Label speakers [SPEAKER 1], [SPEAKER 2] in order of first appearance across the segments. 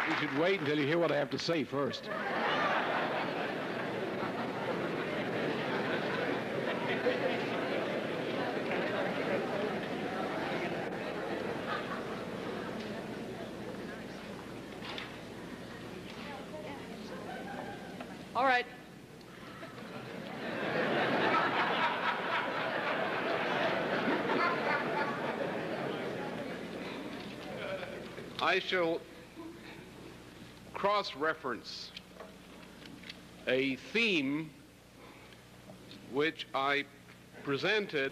[SPEAKER 1] You should wait until you hear what I have to say first.
[SPEAKER 2] All right.
[SPEAKER 1] I shall cross-reference a theme which I presented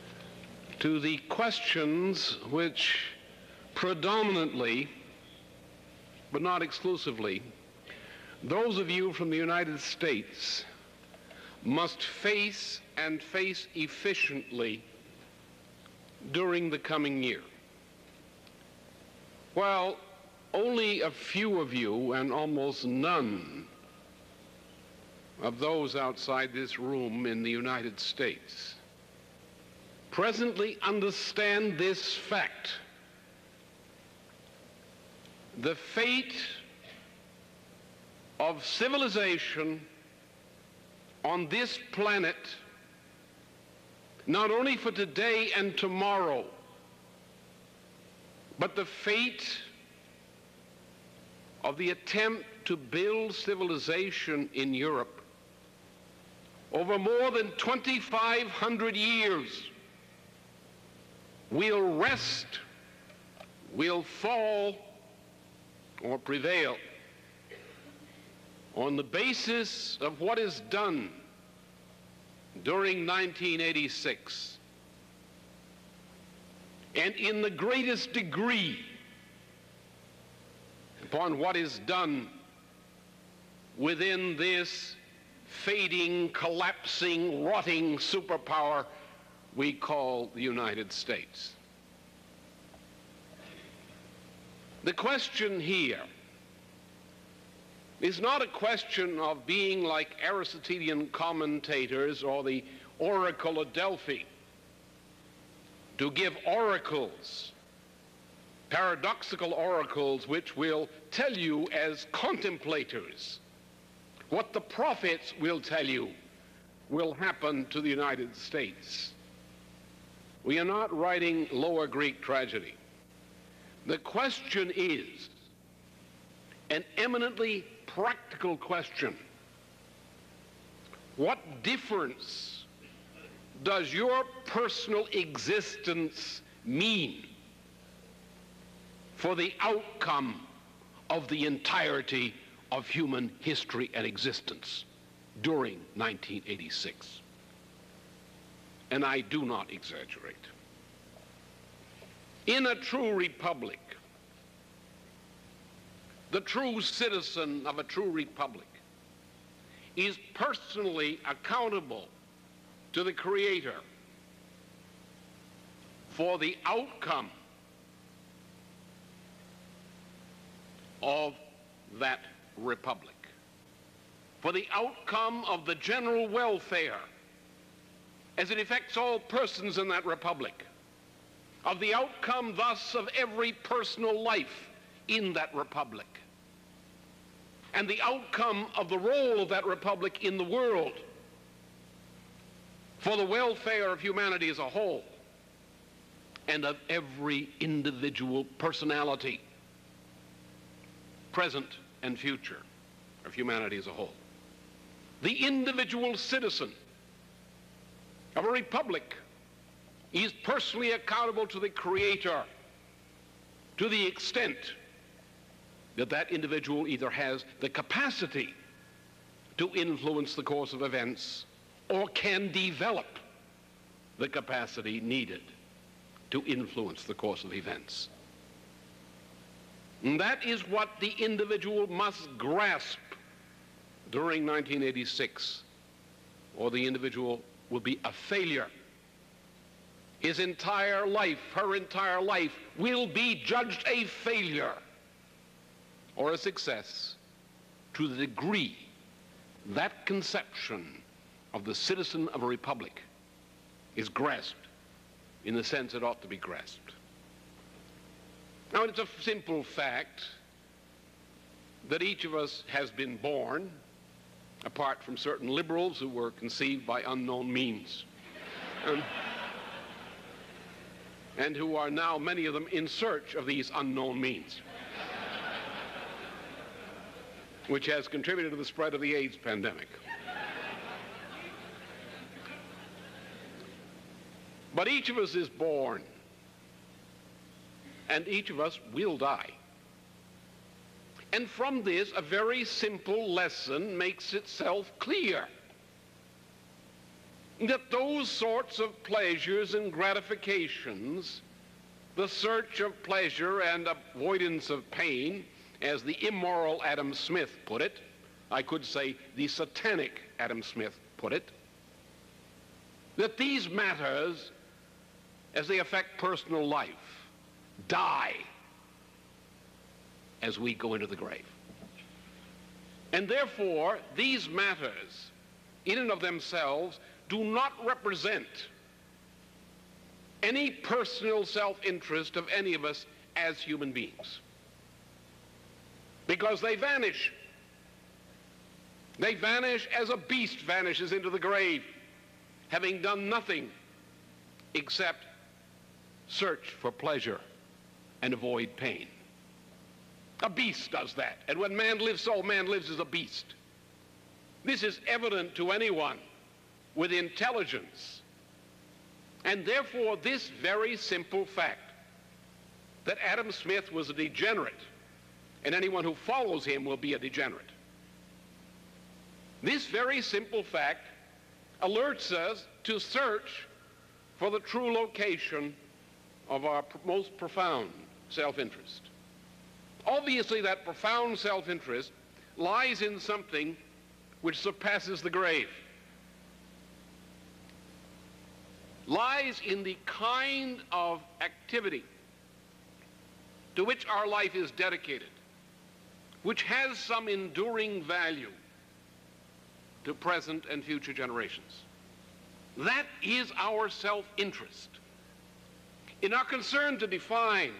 [SPEAKER 1] to the questions which predominantly, but not exclusively, those of you from the United States must face and face efficiently during the coming year. While only a few of you, and almost none of those outside this room in the United States, presently understand this fact: the fate of civilization on this planet, not only for today and tomorrow, but the fate of the attempt to build civilization in Europe over more than 2,500 years will rest, will fall, or prevail on the basis of what is done during 1986, and in the greatest degree upon what is done within this fading, collapsing, rotting superpower we call the United States. The question here is not a question of being like Aristotelian commentators or the Oracle of Delphi, to give oracles, paradoxical oracles, which will tell you as contemplators what the prophets will tell you will happen to the United States. We are not writing Lower Greek tragedy. The question is an eminently practical question. What difference does your personal existence mean for the outcome of the entirety of human history and existence during 1986? And I do not exaggerate. In a true republic, the true citizen of a true republic is personally accountable to the Creator for the outcome of that republic, for the outcome of the general welfare as it affects all persons in that republic, of the outcome thus of every personal life in that republic, and the outcome of the role of that republic in the world for the welfare of humanity as a whole, and of every individual personality, present and future, of humanity as a whole. The individual citizen of a republic is personally accountable to the Creator to the extent that that individual either has the capacity to influence the course of events or can develop the capacity needed to influence the course of events. And that is what the individual must grasp during 1986, or the individual will be a failure. His entire life, her entire life, will be judged a failure or a success to the degree that conception of the citizen of a republic is grasped in the sense it ought to be grasped. Now, it's a simple fact that each of us has been born, apart from certain liberals who were conceived by unknown means, and who are now, many of them, in search of these unknown means, which has contributed to the spread of the AIDS pandemic. But each of us is born, and each of us will die. And from this, a very simple lesson makes itself clear. That those sorts of pleasures and gratifications, the search of pleasure and avoidance of pain, as the immoral Adam Smith put it, I could say the satanic Adam Smith put it, that these matters, as they affect personal life, die as we go into the grave. And therefore, these matters, in and of themselves, do not represent any personal self-interest of any of us as human beings. Because they vanish. They vanish as a beast vanishes into the grave, having done nothing except search for pleasure and avoid pain. A beast does that. And when man lives so, man lives as a beast. This is evident to anyone with intelligence. And therefore, this very simple fact that Adam Smith was a degenerate, and anyone who follows him will be a degenerate. This very simple fact alerts us to search for the true location of our most profound self-interest. Obviously, that profound self-interest lies in something which surpasses the grave, lies in the kind of activity to which our life is dedicated, which has some enduring value to present and future generations. That is our self-interest. In our concern to define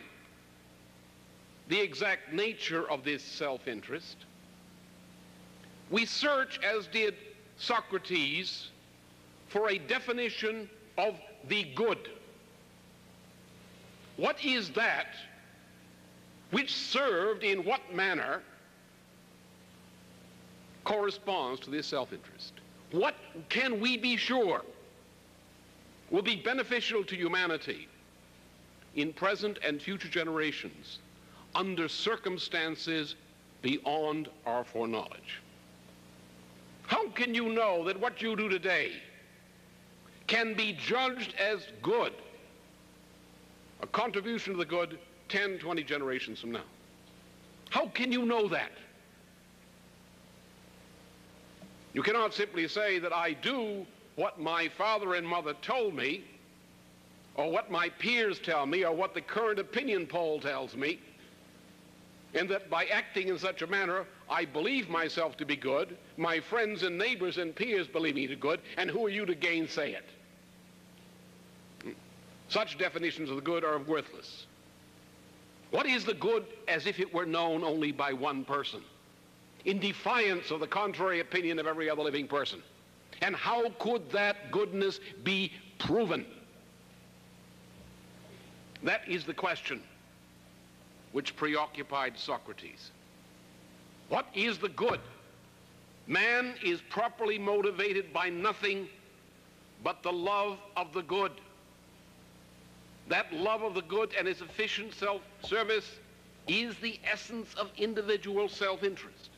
[SPEAKER 1] the exact nature of this self-interest, we search, as did Socrates, for a definition of the good. What is that which served in what manner corresponds to this self-interest? What can we be sure will be beneficial to humanity in present and future generations under circumstances beyond our foreknowledge? How can you know that what you do today can be judged as good, a contribution to the good 10, 20 generations from now? How can you know that? You cannot simply say that I do what my father and mother told me, or what my peers tell me, or what the current opinion poll tells me, and that by acting in such a manner, I believe myself to be good, my friends and neighbors and peers believe me to be good, and who are you to gainsay it? Such definitions of the good are worthless. What is the good as if it were known only by one person, in defiance of the contrary opinion of every other living person? And how could that goodness be proven? That is the question which preoccupied Socrates. What is the good? Man is properly motivated by nothing but the love of the good. That love of the good and its efficient self-service is the essence of individual self-interest.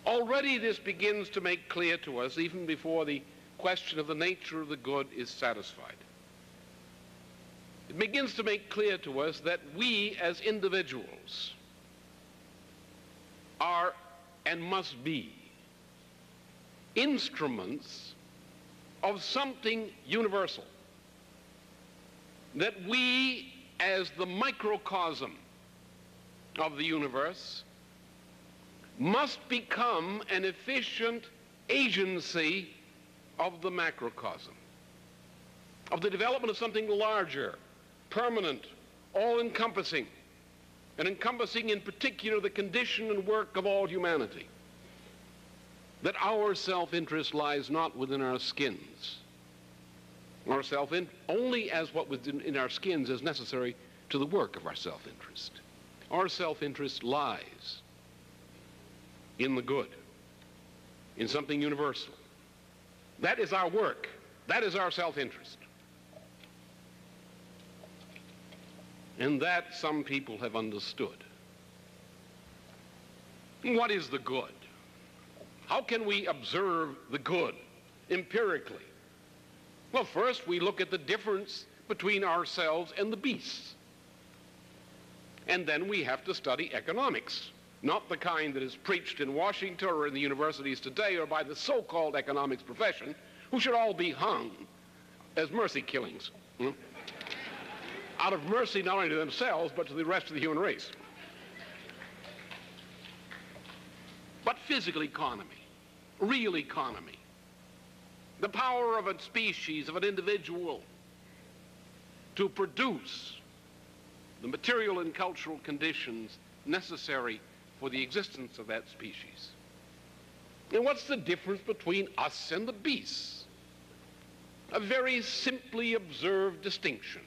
[SPEAKER 1] Already this begins to make clear to us, even before the question of the nature of the good is satisfied. It begins to make clear to us that we as individuals are and must be instruments of something universal. That we, as the microcosm of the universe, must become an efficient agency of the macrocosm, of the development of something larger, permanent, all-encompassing, and encompassing in particular the condition and work of all humanity, that our self-interest lies not within our skins. Our only as what within in our skins is necessary to the work of our self-interest. Our self-interest lies in the good, in something universal. That is our work. That is our self-interest. And that some people have understood. What is the good? How can we observe the good empirically? Well, first we look at the difference between ourselves and the beasts. And then we have to study economics, not the kind that is preached in Washington or in the universities today or by the so-called economics profession, who should all be hung as mercy killings. Out of mercy not only to themselves, but to the rest of the human race. But physical economy, real economy, the power of a species, of an individual, to produce the material and cultural conditions necessary for the existence of that species. And what's the difference between us and the beasts? A very simply observed distinction.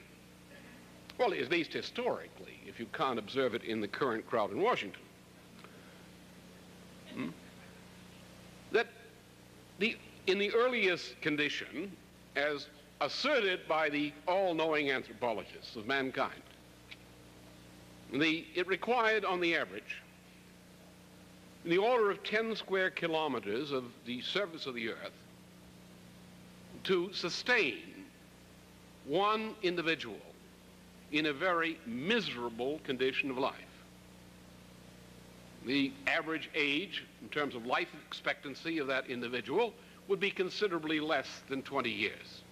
[SPEAKER 1] Well, at least historically, if you can't observe it in the current crowd in Washington. That in the earliest condition, as asserted by the all-knowing anthropologists of mankind, it required, on the average, in the order of 10 square kilometers of the surface of the earth to sustain one individual in a very miserable condition of life. The average age, in terms of life expectancy of that individual, would be considerably less than 20 years.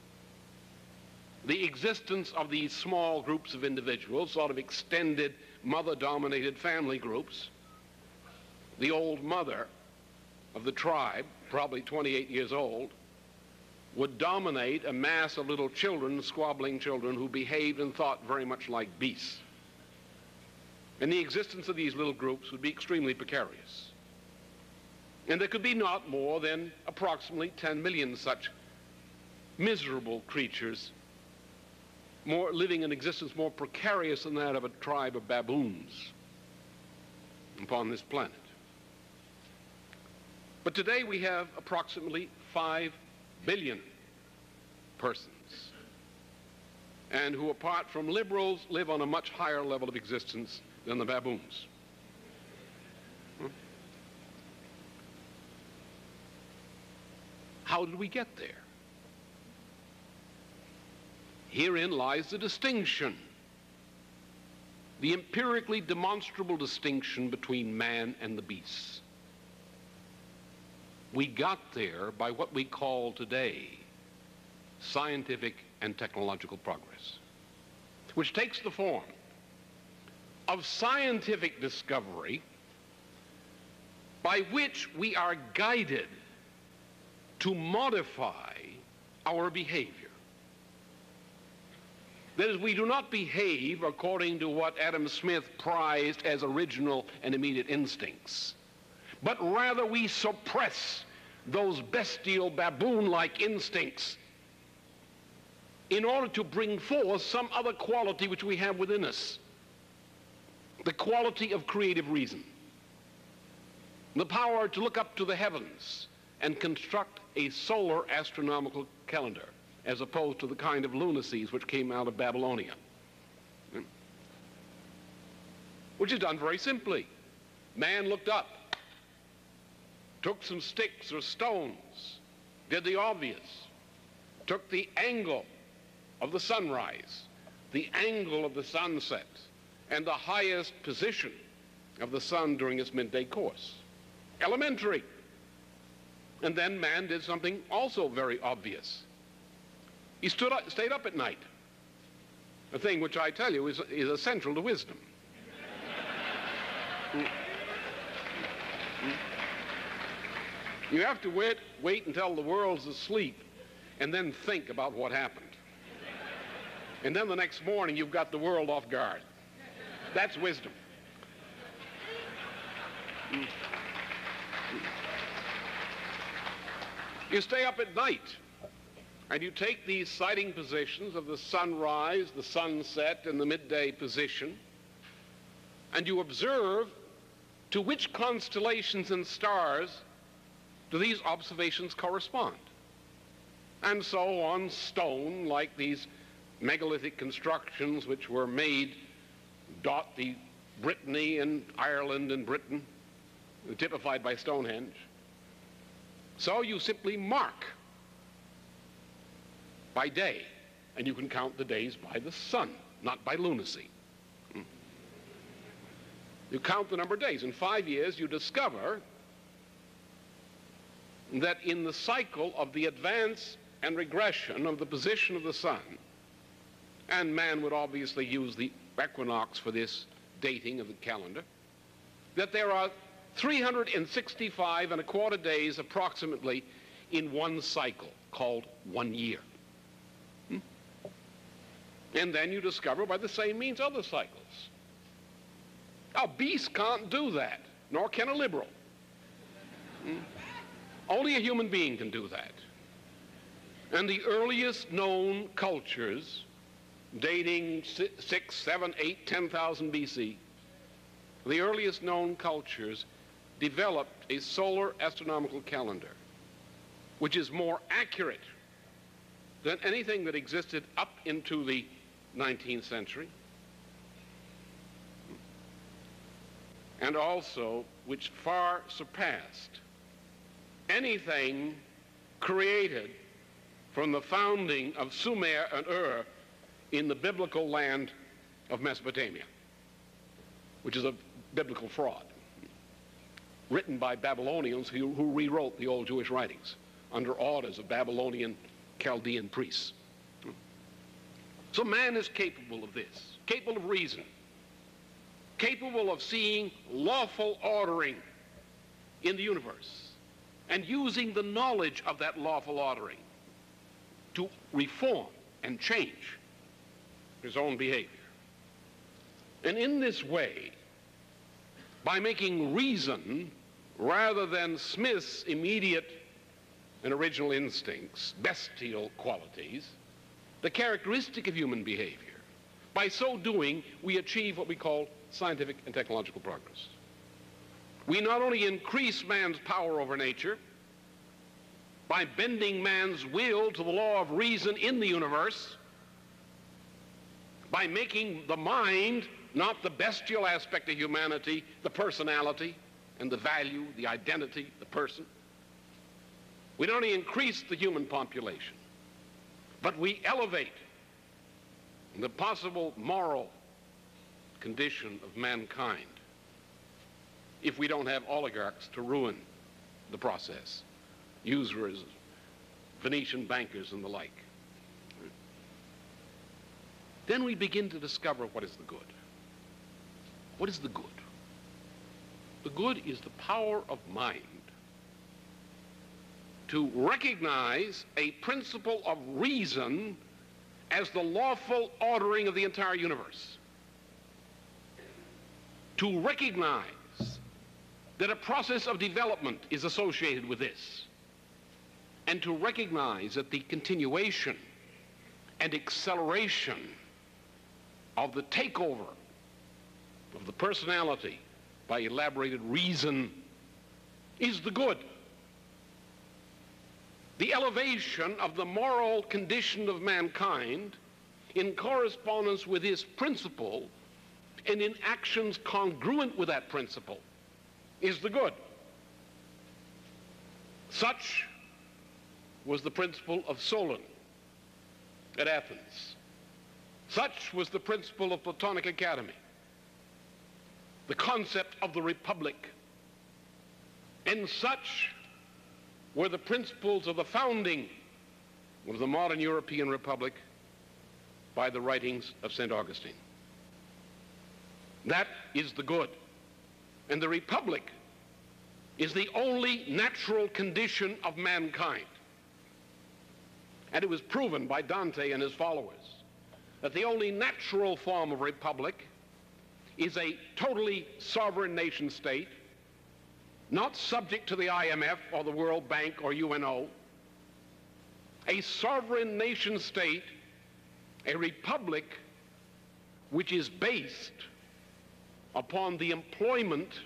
[SPEAKER 1] The existence of these small groups of individuals, sort of extended mother-dominated family groups, the old mother of the tribe, probably 28 years old, would dominate a mass of little children, squabbling children, who behaved and thought very much like beasts. And the existence of these little groups would be extremely precarious. And there could be not more than approximately 10 million such miserable creatures, living an existence more precarious than that of a tribe of baboons upon this planet. But today we have approximately 5 billion persons, and who, apart from liberals, live on a much higher level of existence than the baboons. How did we get there? Herein lies the distinction, the empirically demonstrable distinction between man and the beasts. We got there by what we call today scientific and technological progress, which takes the form of scientific discovery by which we are guided to modify our behavior. That is, we do not behave according to what Adam Smith prized as original and immediate instincts, but rather we suppress those bestial baboon-like instincts in order to bring forth some other quality which we have within us, the quality of creative reason, the power to look up to the heavens and construct a solar astronomical calendar, as opposed to the kind of lunacies which came out of Babylonia, which is done very simply. Man looked up, took some sticks or stones, did the obvious, took the angle of the sunrise, the angle of the sunset, and the highest position of the sun during its midday course. Elementary. And then man did something also very obvious. He stayed up at night, a thing which I tell you is essential to wisdom. You have to wait until the world's asleep and then think about what happened. And then the next morning you've got the world off guard. That's wisdom. You stay up at night, and you take these sighting positions of the sunrise, the sunset, and the midday position, and you observe to which constellations and stars do these observations correspond. And so on stone, like these megalithic constructions which were made, dot the Brittany and Ireland and Britain, typified by Stonehenge. So you simply mark by day, and you can count the days by the sun, not by lunacy. You count the number of days. In 5 years, you discover that in the cycle of the advance and regression of the position of the sun, and man would obviously use the equinox for this dating of the calendar, that there are 365 and a quarter days approximately in one cycle called 1 year. And then you discover by the same means other cycles. A beast can't do that, nor can a liberal. Only a human being can do that. And the earliest known cultures, dating 6, 7, 8, 10,000 BC, the earliest known cultures developed a solar astronomical calendar, which is more accurate than anything that existed up into the 19th century, and also which far surpassed anything created from the founding of Sumer and Ur in the biblical land of Mesopotamia, which is a biblical fraud, written by Babylonians who rewrote the old Jewish writings under orders of Babylonian Chaldean priests. So man is capable of this, capable of reason, capable of seeing lawful ordering in the universe and using the knowledge of that lawful ordering to reform and change his own behavior. And in this way, by making reason rather than Smith's immediate and original instincts, bestial qualities, the characteristic of human behavior, by so doing, we achieve what we call scientific and technological progress. We not only increase man's power over nature by bending man's will to the law of reason in the universe, by making the mind not the bestial aspect of humanity, the personality and the value, the identity, the person. We not only increase the human population, but we elevate the possible moral condition of mankind if we don't have oligarchs to ruin the process, usurers, Venetian bankers and the like. Then we begin to discover what is the good. What is the good? The good is the power of mind to recognize a principle of reason as the lawful ordering of the entire universe. To recognize that a process of development is associated with this. And to recognize that the continuation and acceleration of the takeover of the personality by elaborated reason is the good. The elevation of the moral condition of mankind in correspondence with his principle and in actions congruent with that principle is the good. Such was the principle of Solon at Athens. Such was the principle of Platonic Academy, the concept of the Republic, and such were the principles of the founding of the modern European Republic by the writings of St. Augustine. That is the good. And the Republic is the only natural condition of mankind. And it was proven by Dante and his followers that the only natural form of republic is a totally sovereign nation state not subject to the IMF or the World Bank or UNO, a sovereign nation state, a republic which is based upon the employment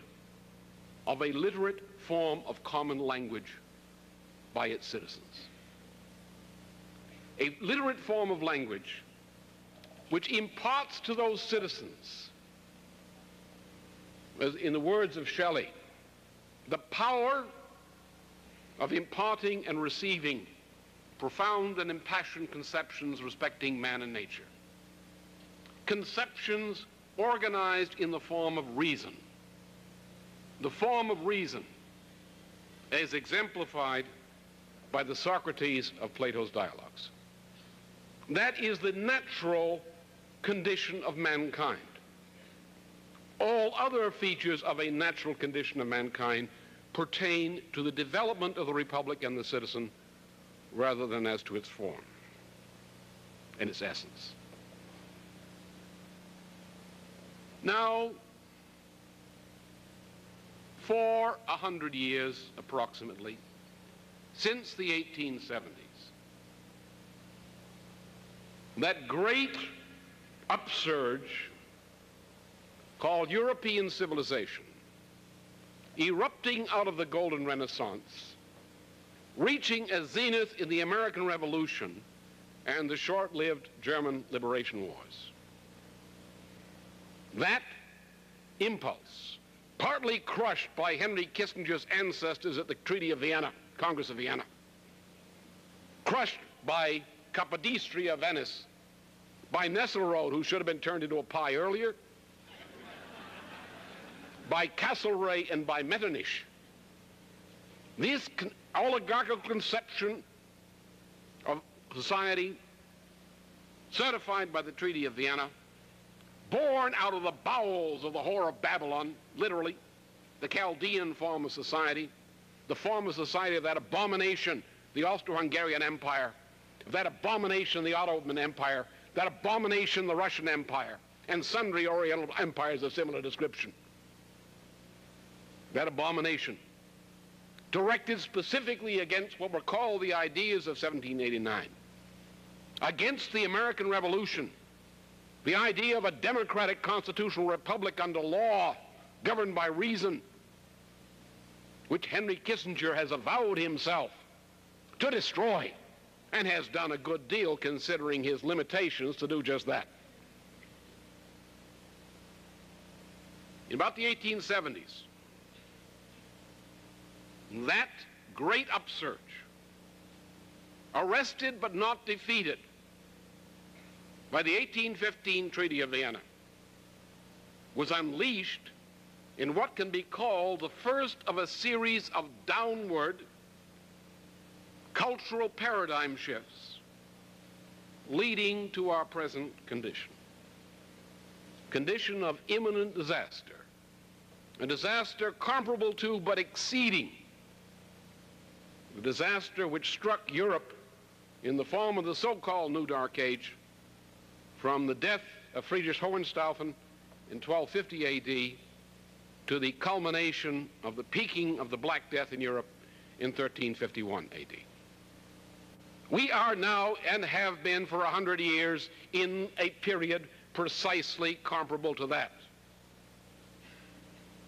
[SPEAKER 1] of a literate form of common language by its citizens. A literate form of language which imparts to those citizens, as in the words of Shelley, the power of imparting and receiving profound and impassioned conceptions respecting man and nature. Conceptions organized in the form of reason. The form of reason as exemplified by the Socrates of Plato's dialogues. That is the natural condition of mankind. All other features of a natural condition of mankind pertain to the development of the republic and the citizen rather than as to its form and its essence. Now, for 100 years approximately, since the 1870s, that great upsurge called European civilization, erupting out of the Golden Renaissance, reaching a zenith in the American Revolution and the short-lived German liberation wars. That impulse, partly crushed by Henry Kissinger's ancestors at the Treaty of Vienna, Congress of Vienna, crushed by Capodistria Venice, by Nesselrode, who should have been turned into a pie earlier, by Castlereagh and by Metternich. This oligarchical conception of society, certified by the Treaty of Vienna, born out of the bowels of the whore of Babylon, literally, the Chaldean form of society, the form of society of that abomination, the Austro-Hungarian Empire, of that abomination, the Ottoman Empire, that abomination, the Russian Empire, and sundry Oriental empires of similar description. That abomination, directed specifically against what were called the ideas of 1789, against the American Revolution, the idea of a democratic constitutional republic under law, governed by reason, which Henry Kissinger has avowed himself to destroy, and has done a good deal considering his limitations to do just that. In about the 1870s, that great upsurge, arrested but not defeated by the 1815 Treaty of Vienna, was unleashed in what can be called the first of a series of downward cultural paradigm shifts leading to our present condition of imminent disaster, a disaster comparable to but exceeding the disaster which struck Europe in the form of the so-called New Dark Age from the death of Friedrich Hohenstaufen in 1250 A.D. to the culmination of the peaking of the Black Death in Europe in 1351 A.D. We are now, and have been for 100 years, in a period precisely comparable to that.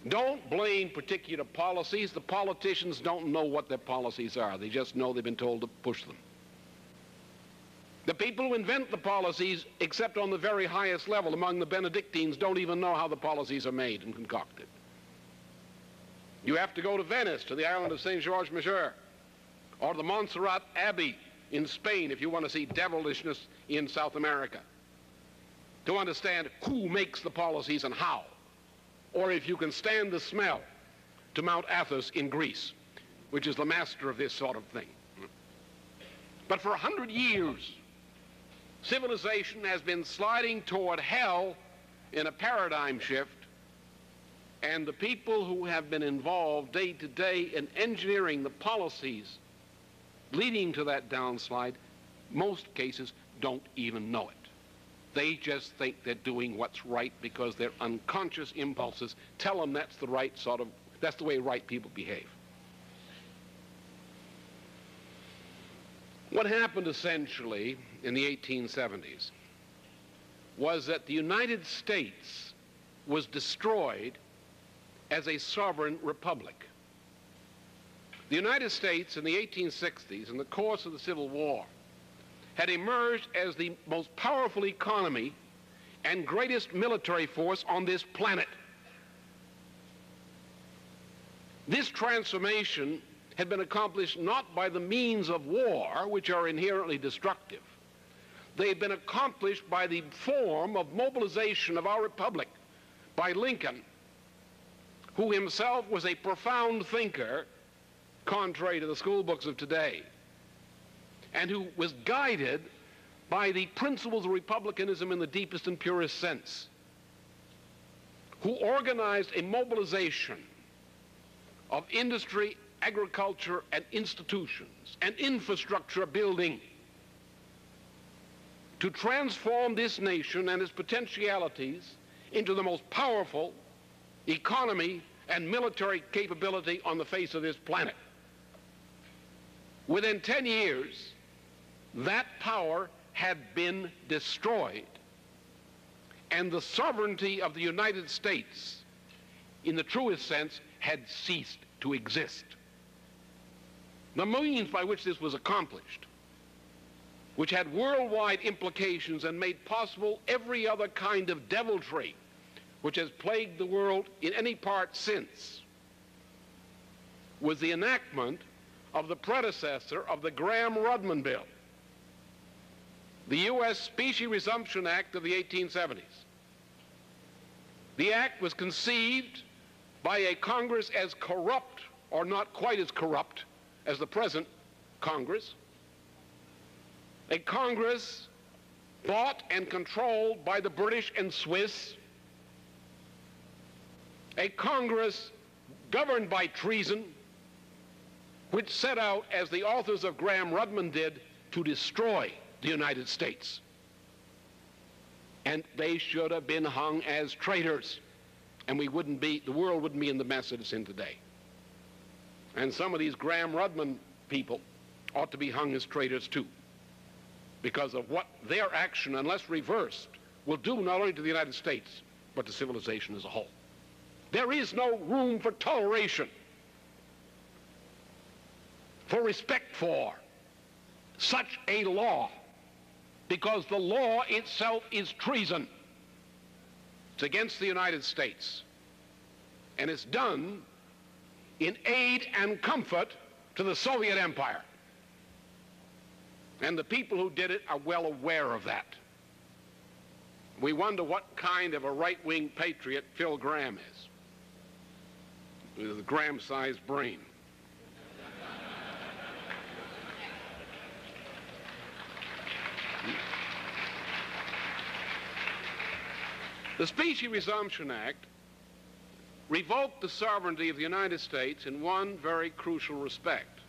[SPEAKER 1] Don't blame particular policies. The politicians don't know what their policies are. They just know they've been told to push them. The people who invent the policies, except on the very highest level among the Benedictines, don't even know how the policies are made and concocted. You have to go to Venice, to the island of St. George Major, or the Montserrat Abbey in Spain if you want to see devilishness in South America, to understand who makes the policies and how. Or if you can stand the smell, to Mount Athos in Greece, which is the master of this sort of thing. But for 100 years, civilization has been sliding toward hell in a paradigm shift, and the people who have been involved day to day in engineering the policies leading to that downslide, most cases don't even know it. They just think they're doing what's right because their unconscious impulses tell them that's the right sort of That's the way right people behave. What happened essentially in the 1870s was that the United States was destroyed as a sovereign republic. The United States in the 1860s, in the course of the Civil War, had emerged as the most powerful economy and greatest military force on this planet. This transformation had been accomplished not by the means of war, which are inherently destructive. They had been accomplished by the form of mobilization of our republic by Lincoln, who himself was a profound thinker, contrary to the school books of today, and who was guided by the principles of republicanism in the deepest and purest sense, who organized a mobilization of industry, agriculture, and institutions, and infrastructure building to transform this nation and its potentialities into the most powerful economy and military capability on the face of this planet. Within 10 years, that power had been destroyed, and the sovereignty of the United States, in the truest sense, had ceased to exist. The means by which this was accomplished, which had worldwide implications and made possible every other kind of deviltry which has plagued the world in any part since, was the enactment of the predecessor of the Graham-Rudman Bill, the U.S. Specie Resumption Act of the 1870s. The act was conceived by a Congress as corrupt, or not quite as corrupt, as the present Congress, a Congress bought and controlled by the British and Swiss, a Congress governed by treason, which set out, as the authors of Graham-Rudman did, to destroy the United States. And they should have been hung as traitors, and the world wouldn't be in the mess it is in today. And some of these Graham-Rudman people ought to be hung as traitors too, because of what their action, unless reversed, will do not only to the United States, but to civilization as a whole. There is no room for toleration, for respect for such a law, because the law itself is treason. It's against the United States, and it's done in aid and comfort to the Soviet Empire. And the people who did it are well aware of that. We wonder what kind of a right-wing patriot Phil Graham is, with a Graham-sized brain. The Specie Resumption Act revoked the sovereignty of the United States in one very crucial respect,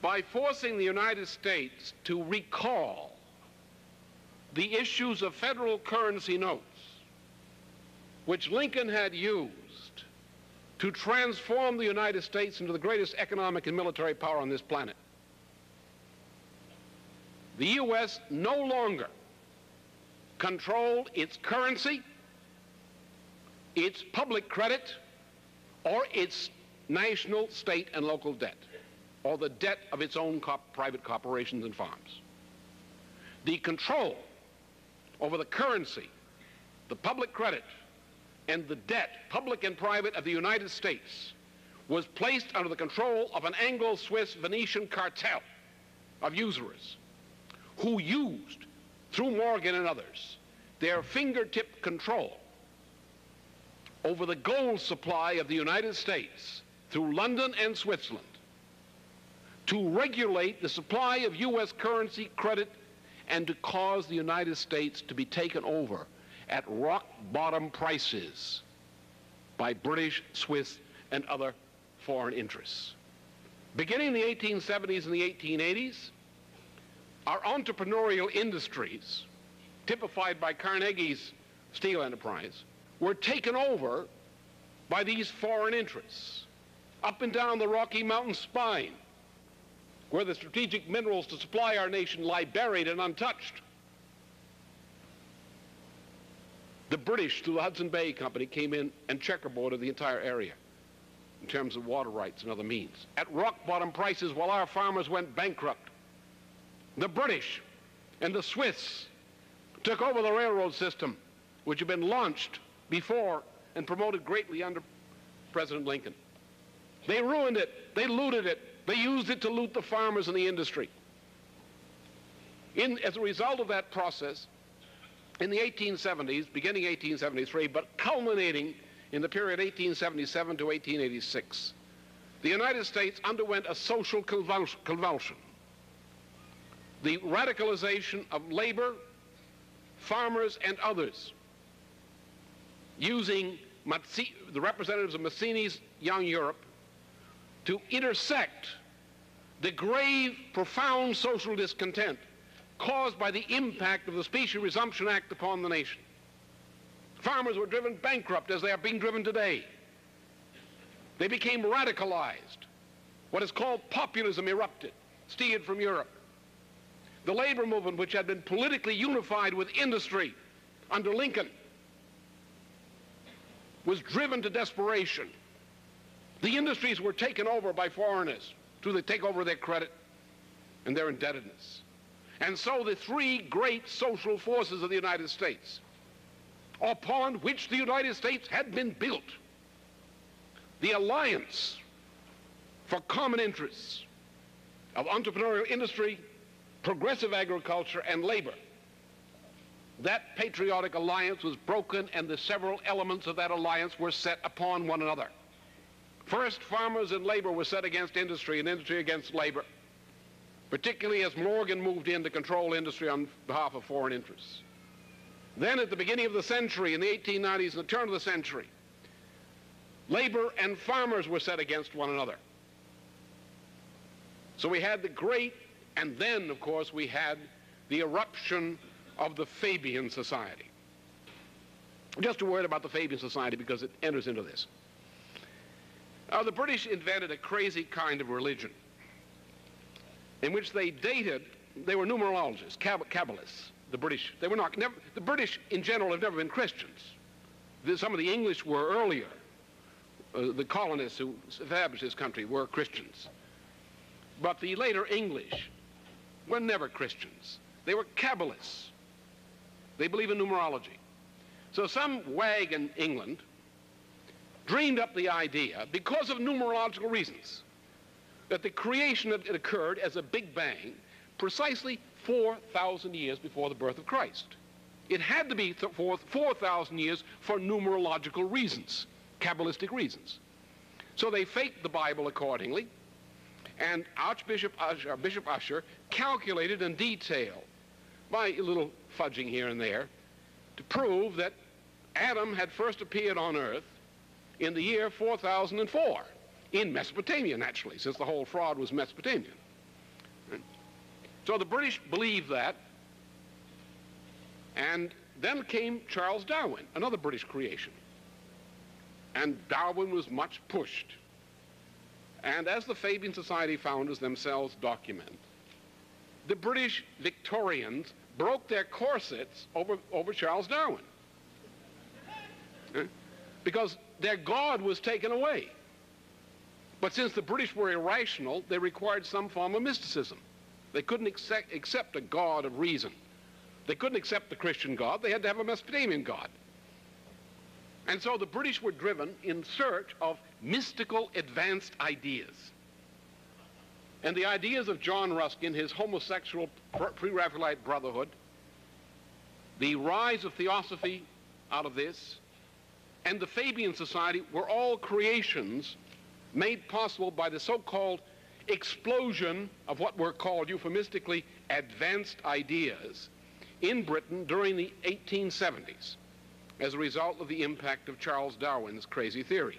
[SPEAKER 1] by forcing the United States to recall the issues of federal currency notes, which Lincoln had used to transform the United States into the greatest economic and military power on this planet. The U.S. no longer controlled its currency, its public credit, or its national, state, and local debt, or the debt of its own private corporations and farms. The control over the currency, the public credit, and the debt, public and private, of the United States was placed under the control of an Anglo-Swiss Venetian cartel of usurers who used, through Morgan and others, their fingertip control over the gold supply of the United States through London and Switzerland to regulate the supply of U.S. currency, credit, and to cause the United States to be taken over at rock-bottom prices by British, Swiss, and other foreign interests. Beginning in the 1870s and the 1880s, our entrepreneurial industries, typified by Carnegie's steel enterprise, were taken over by these foreign interests, up and down the Rocky Mountain spine, where the strategic minerals to supply our nation lie buried and untouched. The British, through the Hudson Bay Company, came in and checkerboarded the entire area in terms of water rights and other means, at rock-bottom prices while our farmers went bankrupt. The British and the Swiss took over the railroad system, which had been launched before and promoted greatly under President Lincoln. They ruined it. They looted it. They used it to loot the farmers and the industry. As a result of that process, in the 1870s, beginning 1873, but culminating in the period 1877 to 1886, the United States underwent a social convulsion. The radicalization of labor, farmers, and others, using the representatives of Mazzini's Young Europe to intersect the grave, profound social discontent caused by the impact of the Specie Resumption Act upon the nation. Farmers were driven bankrupt as they are being driven today. They became radicalized. What is called populism erupted, steered from Europe. The labor movement, which had been politically unified with industry under Lincoln, was driven to desperation. The industries were taken over by foreigners through the takeover of their credit and their indebtedness. And so the three great social forces of the United States, upon which the United States had been built, the alliance for common interests of entrepreneurial industry, progressive agriculture, and labor, that patriotic alliance was broken, and the several elements of that alliance were set upon one another. First, farmers and labor were set against industry, and industry against labor, particularly as Morgan moved in to control industry on behalf of foreign interests. Then at the beginning of the century, in the 1890s, and the turn of the century, labor and farmers were set against one another. So we had the great, and then, of course, we had the eruption of the Fabian Society. Just a word about the Fabian Society because it enters into this. The British invented a crazy kind of religion in which they were numerologists, Kabbalists, the British. They were not, the British in general have never been Christians. Some of the English were earlier. The colonists who established this country were Christians. But the later English were never Christians. They were Kabbalists. They believe in numerology. So some wag in England dreamed up the idea, because of numerological reasons, that the creation had occurred as a Big Bang precisely 4,000 years before the birth of Christ. It had to be 4,000 years for numerological reasons, Kabbalistic reasons. So they faked the Bible accordingly, and Bishop Ussher calculated in detail, by a little fudging here and there, to prove that Adam had first appeared on earth in the year 4004, in Mesopotamia, naturally, since the whole fraud was Mesopotamian. So the British believed that, and then came Charles Darwin, another British creation. And Darwin was much pushed. And as the Fabian Society founders themselves document, the British Victorians broke their corsets over Charles Darwin. Because their God was taken away. But since the British were irrational, they required some form of mysticism. They couldn't accept a God of reason. They couldn't accept the Christian God. They had to have a Mesopotamian God. And so the British were driven in search of mystical advanced ideas. And the ideas of John Ruskin, his homosexual pre-Raphaelite brotherhood, the rise of theosophy out of this, and the Fabian Society were all creations made possible by the so-called explosion of what were called euphemistically advanced ideas in Britain during the 1870s as a result of the impact of Charles Darwin's crazy theory.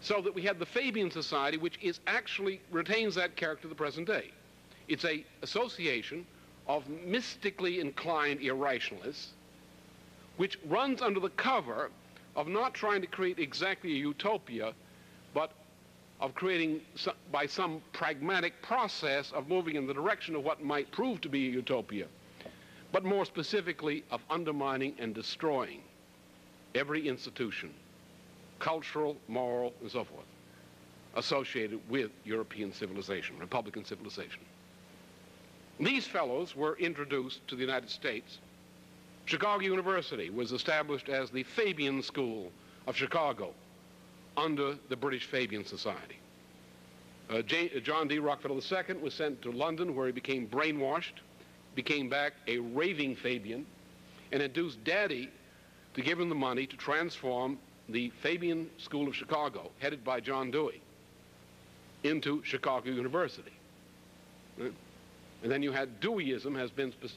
[SPEAKER 1] So that we had the Fabian Society, which is actually retains that character to the present day. It's an association of mystically inclined irrationalists which runs under the cover of not trying to create exactly a utopia, but of creating, by some pragmatic process, of moving in the direction of what might prove to be a utopia, but more specifically of undermining and destroying every institution, cultural, moral, and so forth, associated with European civilization, Republican civilization. These fellows were introduced to the United States. Chicago University was established as the Fabian School of Chicago under the British Fabian Society. John D. Rockefeller II was sent to London, where he became brainwashed, became back a raving Fabian, and induced Daddy to give him the money to transform the Fabian School of Chicago, headed by John Dewey, into Chicago University. Right? And then you had Deweyism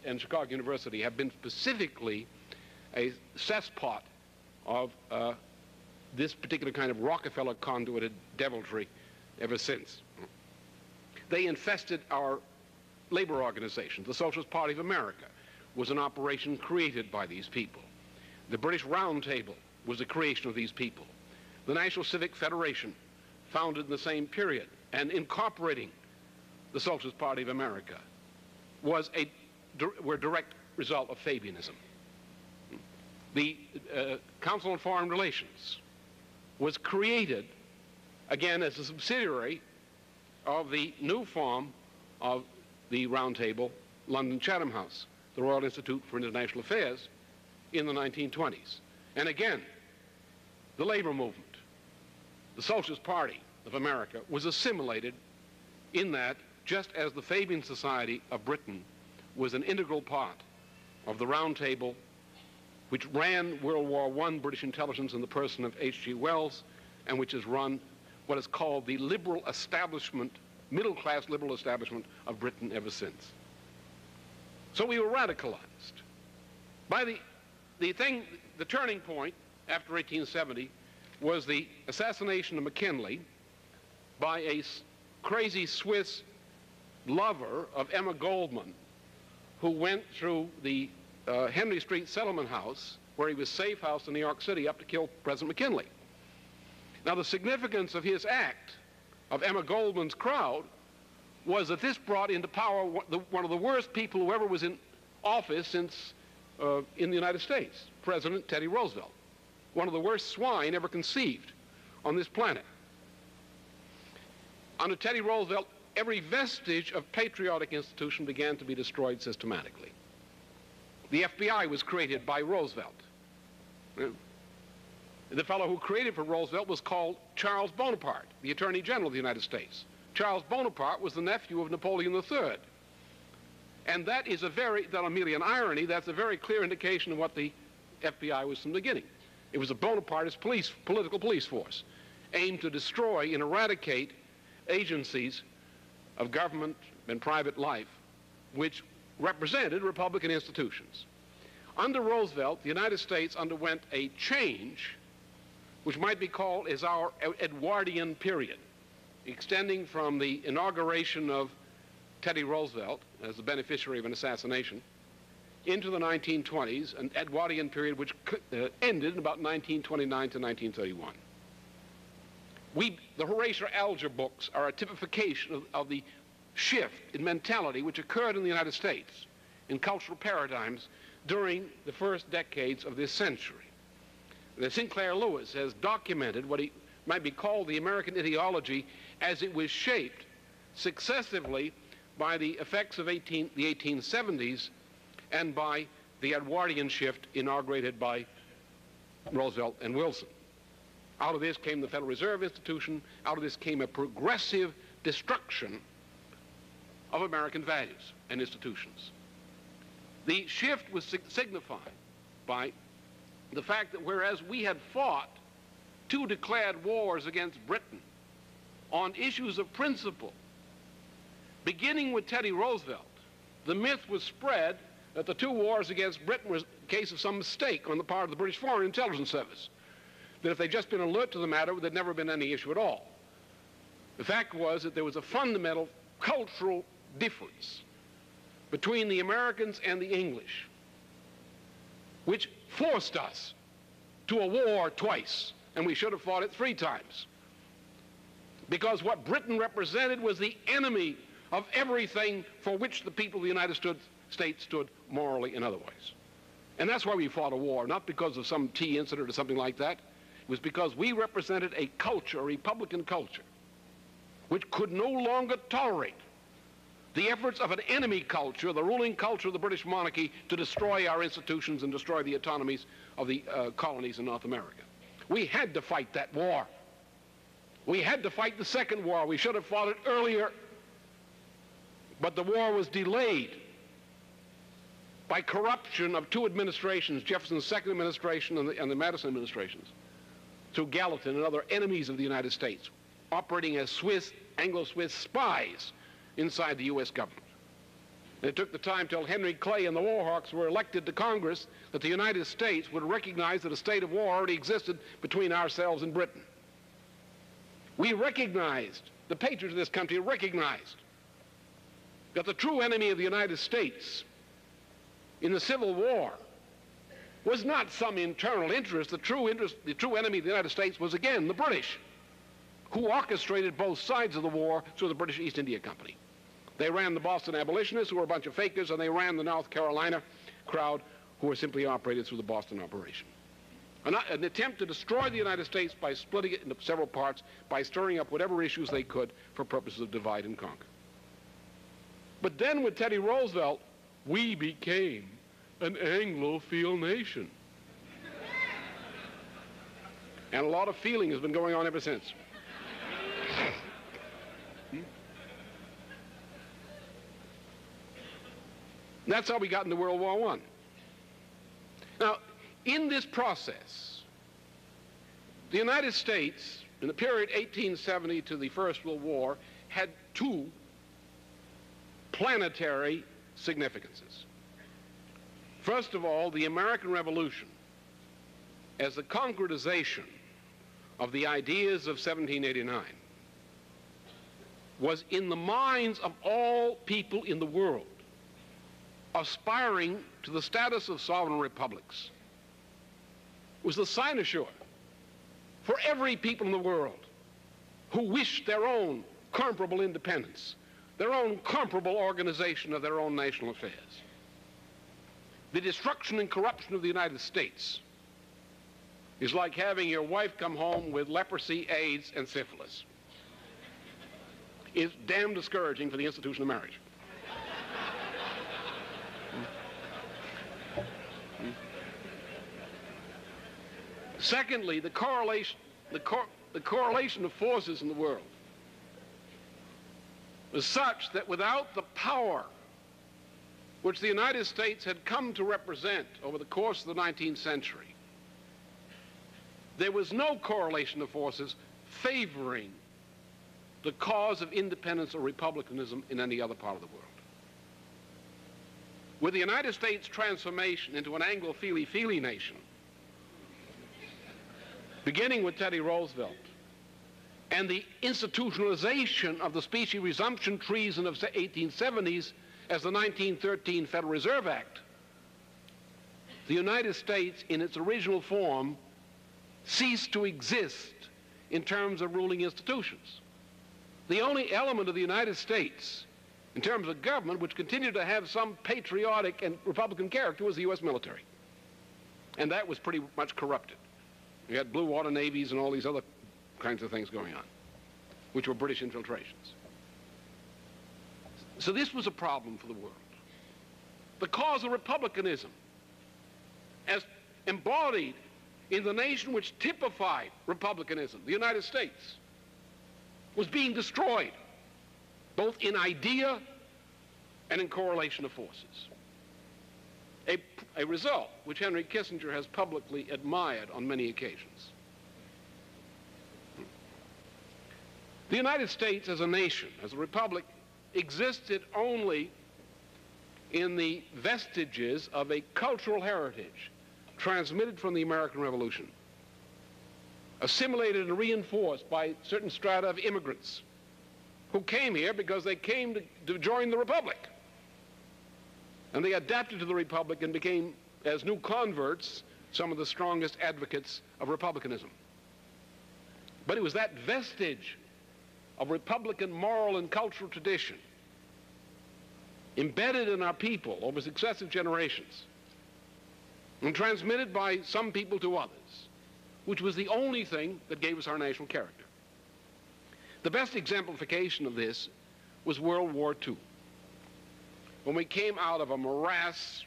[SPEAKER 1] and Chicago University have been specifically a cesspot of this particular kind of Rockefeller conduited deviltry ever since. They infested our labor organizations. The Socialist Party of America was an operation created by these people. The British Round Table was a creation of these people. The National Civic Federation, founded in the same period and incorporating the Socialist Party of America, were a direct result of Fabianism. The Council on Foreign Relations was created, again, as a subsidiary of the new form of the Round Table, London Chatham House, the Royal Institute for International Affairs, in the 1920s. And again, the labor movement, the Socialist Party of America, was assimilated in that, just as the Fabian Society of Britain was an integral part of the Round Table, which ran World War I British intelligence in the person of H.G. Wells, and which has run what is called the liberal establishment, middle-class liberal establishment of Britain ever since. So we were radicalized. By the turning point after 1870 was the assassination of McKinley by a crazy Swiss lover of Emma Goldman, who went through the Henry Street settlement house, where he was safe housed in New York City, up to kill President McKinley. Now, the significance of his act, of Emma Goldman's crowd, was that this brought into power one of the worst people who ever was in office since in the United States, President Teddy Roosevelt. One of the worst swine ever conceived on this planet. Under Teddy Roosevelt, every vestige of patriotic institution began to be destroyed systematically. The FBI was created by Roosevelt. The fellow who created for Roosevelt was called Charles Bonaparte, the Attorney General of the United States. Charles Bonaparte was the nephew of Napoleon III. And that is that'll merely an irony, that's a very clear indication of what the FBI was from the beginning. It was a Bonapartist political police force, aimed to destroy and eradicate agencies of government and private life which represented Republican institutions. Under Roosevelt, the United States underwent a change which might be called as our Edwardian period, extending from the inauguration of Teddy Roosevelt as the beneficiary of an assassination into the 1920s, an Edwardian period which ended in about 1929 to 1931. The Horatio Alger books are a typification of the shift in mentality which occurred in the United States in cultural paradigms during the first decades of this century. Sinclair Lewis has documented what might be called the American ideology as it was shaped successively by the effects of the 1870s and by the Edwardian shift inaugurated by Roosevelt and Wilson. Out of this came the Federal Reserve Institution. Out of this came a progressive destruction of American values and institutions. The shift was signified by the fact that whereas we had fought 2 declared wars against Britain on issues of principle, beginning with Teddy Roosevelt, the myth was spread that the 2 wars against Britain was a case of some mistake on the part of the British Foreign Intelligence Service, that if they'd just been alert to the matter, there'd never been any issue at all. The fact was that there was a fundamental cultural difference between the Americans and the English, which forced us to a war twice, and we should have fought it 3 times. Because what Britain represented was the enemy of everything for which the people of the United States stood morally and otherwise. And that's why we fought a war, not because of some tea incident or something like that. It was because we represented a culture, a Republican culture, which could no longer tolerate the efforts of an enemy culture, the ruling culture of the British monarchy, to destroy our institutions and destroy the autonomies of the colonies in North America. We had to fight that war. We had to fight the second war. We should have fought it earlier, but the war was delayed by corruption of 2 administrations, Jefferson's second administration and the Madison administrations, through Gallatin and other enemies of the United States, operating as Swiss, Anglo-Swiss spies inside the U.S. government. And it took the time till Henry Clay and the Warhawks were elected to Congress that the United States would recognize that a state of war already existed between ourselves and Britain. We recognized, the patriots of this country recognized, that the true enemy of the United States in the Civil War was not some internal interest. The true enemy of the United States was, again, the British, who orchestrated both sides of the war through the British East India Company. They ran the Boston abolitionists, who were a bunch of fakers, and they ran the North Carolina crowd, who were simply operated through the Boston operation. An attempt to destroy the United States by splitting it into several parts, by stirring up whatever issues they could for purposes of divide and conquer. But then with Teddy Roosevelt, we became an Anglophile nation. And a lot of feeling has been going on ever since. That's how we got into World War I. Now, in this process, the United States, in the period 1870 to the First World War, had 2 planetary significances. First of all, the American Revolution, as the concretization of the ideas of 1789, was in the minds of all people in the world aspiring to the status of sovereign republics. It was the cynosure for every people in the world who wished their own comparable independence, their own comparable organization of their own national affairs. The destruction and corruption of the United States is like having your wife come home with leprosy, AIDS, and syphilis. It's damn discouraging for the institution of marriage. Secondly, the correlation of forces in the world was such that without the power which the United States had come to represent over the course of the 19th century, there was no correlation of forces favoring the cause of independence or republicanism in any other part of the world. With the United States transformation into an Anglophile nation, beginning with Teddy Roosevelt, and the institutionalization of the specie resumption treason of the 1870s as the 1913 Federal Reserve Act, the United States in its original form ceased to exist in terms of ruling institutions. The only element of the United States in terms of government which continued to have some patriotic and Republican character was the U.S. military. And that was pretty much corrupted. We had blue water navies and all these other kinds of things going on, which were British infiltrations. So this was a problem for the world. The cause of republicanism, as embodied in the nation which typified republicanism, the United States, was being destroyed, both in idea and in correlation of forces. A result which Henry Kissinger has publicly admired on many occasions. The United States as a nation, as a republic, existed only in the vestiges of a cultural heritage transmitted from the American Revolution, assimilated and reinforced by certain strata of immigrants who came here because they came to join the Republic. And they adapted to the Republic and became, as new converts, some of the strongest advocates of republicanism. But it was that vestige of Republican moral and cultural tradition embedded in our people over successive generations and transmitted by some people to others, which was the only thing that gave us our national character. The best exemplification of this was World War II, when we came out of a morass,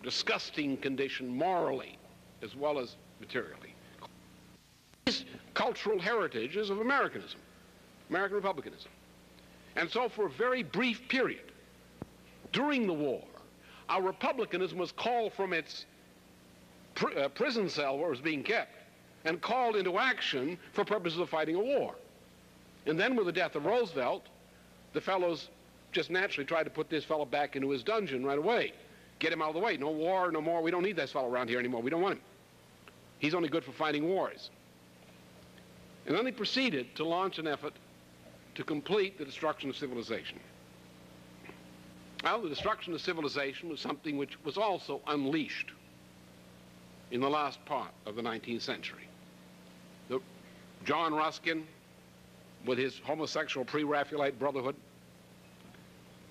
[SPEAKER 1] disgusting condition morally as well as materially. This cultural heritage is of Americanism, American republicanism. And so for a very brief period during the war, our republicanism was called from its prison cell where it was being kept and called into action for purposes of fighting a war. And then with the death of Roosevelt, the fellows just naturally tried to put this fellow back into his dungeon right away. Get him out of the way. No war, no more. We don't need this fellow around here anymore. We don't want him. He's only good for fighting wars. And then they proceeded to launch an effort to complete the destruction of civilization. Well, the destruction of civilization was something which was also unleashed in the last part of the 19th century. John Ruskin, with his homosexual pre-Raphaelite brotherhood,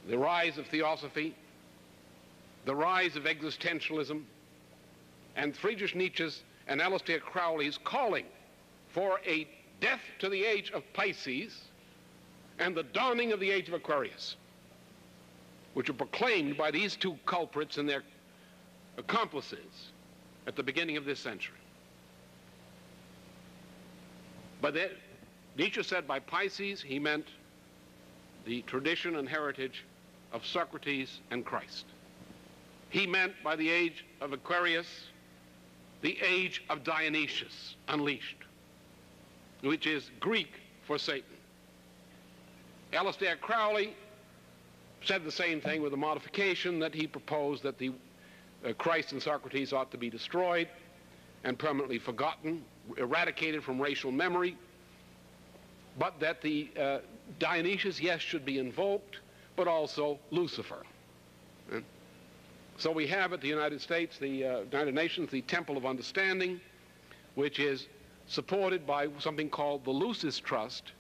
[SPEAKER 1] the rise of theosophy, the rise of existentialism, and Friedrich Nietzsche's and Aleister Crowley's calling for a death to the age of Pisces and the dawning of the age of Aquarius, which were proclaimed by these two culprits and their accomplices at the beginning of this century. But Nietzsche said by Pisces he meant the tradition and heritage of Socrates and Christ. He meant by the age of Aquarius the age of Dionysius unleashed, which is Greek for Satan. Aleister Crowley said the same thing with a modification, that he proposed that the Christ and Socrates ought to be destroyed and permanently forgotten, eradicated from racial memory, but that the Dionysius, yes, should be invoked, but also Lucifer. So we have at the United States, the United Nations, the Temple of Understanding, which is supported by something called the Lucis Trust,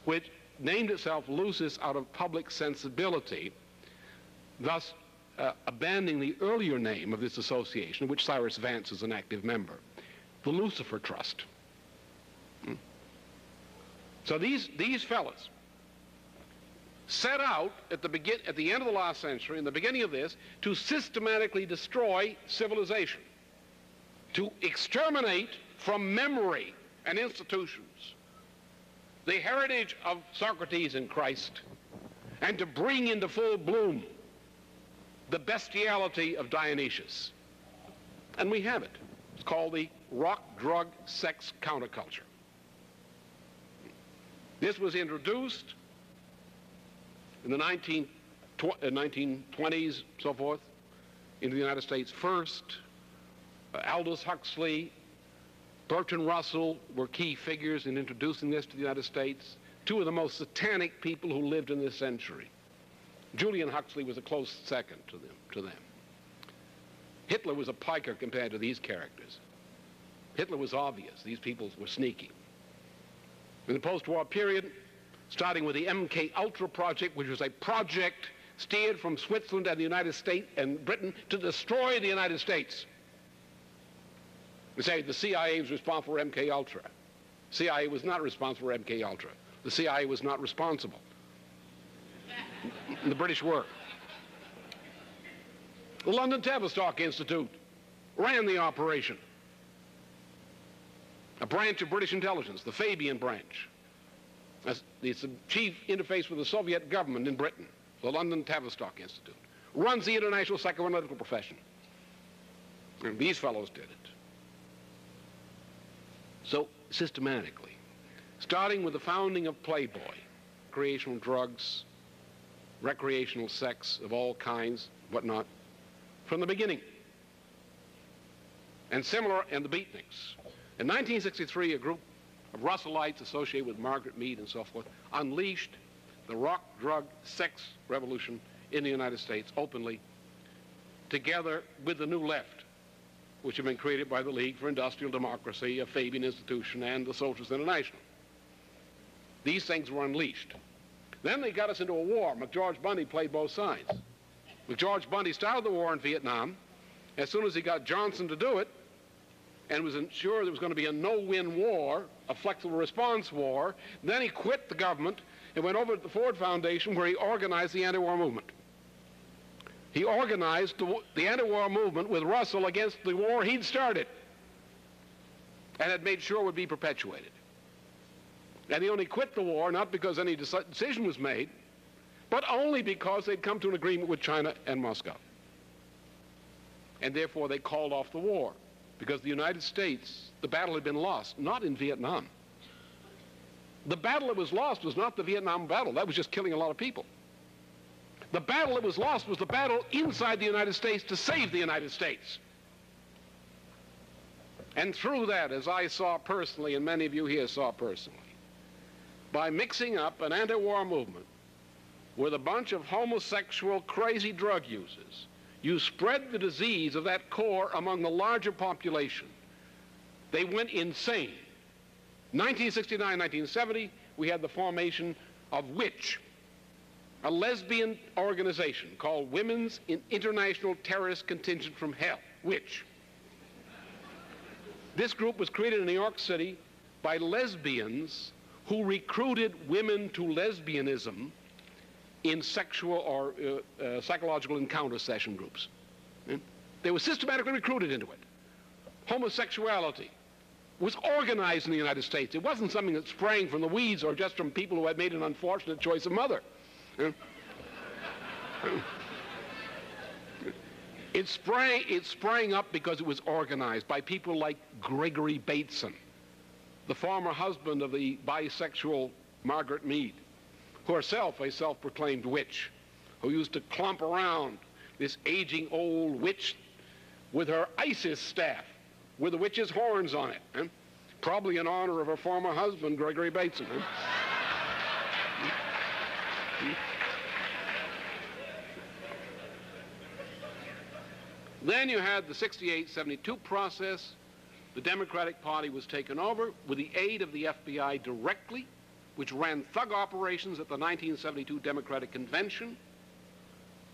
[SPEAKER 1] which named itself Lucis out of public sensibility, thus abandoning the earlier name of this association, of which Cyrus Vance is an active member, the Lucifer Trust. So these fellas set out at the end of the last century and the beginning of this to systematically destroy civilization, to exterminate from memory and institutions the heritage of Socrates and Christ, and to bring into full bloom the bestiality of Dionysius. And we have it. It's called the rock, drug, sex counterculture. This was introduced in the 1920s, so forth, into the United States first. Aldous Huxley, Bertrand Russell were key figures in introducing this to the United States, two of the most satanic people who lived in this century. Julian Huxley was a close second to them. Hitler was a piker compared to these characters. Hitler was obvious. These people were sneaky. In the post-war period, starting with the MK Ultra project, which was a project steered from Switzerland and the United States and Britain to destroy the United States. We say the CIA was responsible for MK Ultra. CIA was not responsible for MK Ultra. The CIA was not responsible. The British were. The London Tavistock Institute ran the operation. A branch of British intelligence, the Fabian branch. It's the chief interface with the Soviet government in Britain, the London Tavistock Institute. Runs the international psychoanalytical profession. And these fellows did it. So, systematically, starting with the founding of Playboy, recreational drugs, recreational sex of all kinds, whatnot, from the beginning. And similar, and the beatniks. In 1963, a group of Russellites associated with Margaret Mead and so forth unleashed the rock, drug, sex revolution in the United States openly, together with the New Left. which had been created by the League for Industrial Democracy, a Fabian institution, and the Socialist International. These things were unleashed. Then they got us into a war. McGeorge Bundy played both sides. McGeorge Bundy started the war in Vietnam. As soon as he got Johnson to do it, and was sure there was going to be a no-win war, a flexible response war, then he quit the government and went over to the Ford Foundation, where he organized the anti-war movement. He organized the anti-war movement with Russell against the war he'd started and had made sure would be perpetuated. And he only quit the war not because any decision was made, but only because they'd come to an agreement with China and Moscow. And therefore they called off the war, because the United States, the battle had been lost, not in Vietnam. The battle that was lost was not the Vietnam battle. That was just killing a lot of people. The battle that was lost was the battle inside the United States to save the United States. And through that, as I saw personally, and many of you here saw personally, by mixing up an anti-war movement with a bunch of homosexual, crazy drug users, you spread the disease of that core among the larger population. They went insane. 1969, 1970, we had the formation of WITCH, a lesbian organization called Women's International Terrorist Contingent from Hell, WITCH. This group was created in New York City by lesbians who recruited women to lesbianism in sexual or psychological encounter session groups. They were systematically recruited into it. Homosexuality was organized in the United States. It wasn't something that sprang from the weeds or just from people who had made an unfortunate choice of mother. It sprang up because it was organized by people like Gregory Bateson, the former husband of the bisexual Margaret Mead, who herself a self-proclaimed witch, who used to clump around this aging old witch with her ISIS staff, with the witch's horns on it, probably in honor of her former husband, Gregory Bateson. Then you had the 68-72 process. The Democratic Party was taken over with the aid of the FBI directly, which ran thug operations at the 1972 Democratic Convention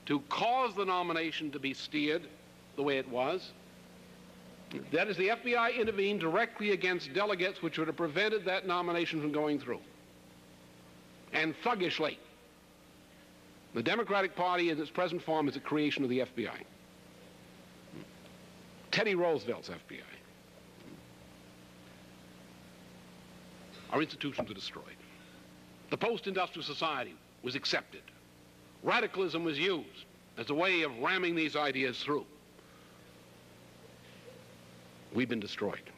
[SPEAKER 1] to cause the nomination to be steered the way it was. That is, the FBI intervened directly against delegates which would have prevented that nomination from going through. And thuggishly, the Democratic Party in its present form is a creation of the FBI. Teddy Roosevelt's FBI. Our institutions are destroyed. The post-industrial society was accepted. Radicalism was used as a way of ramming these ideas through. We've been destroyed.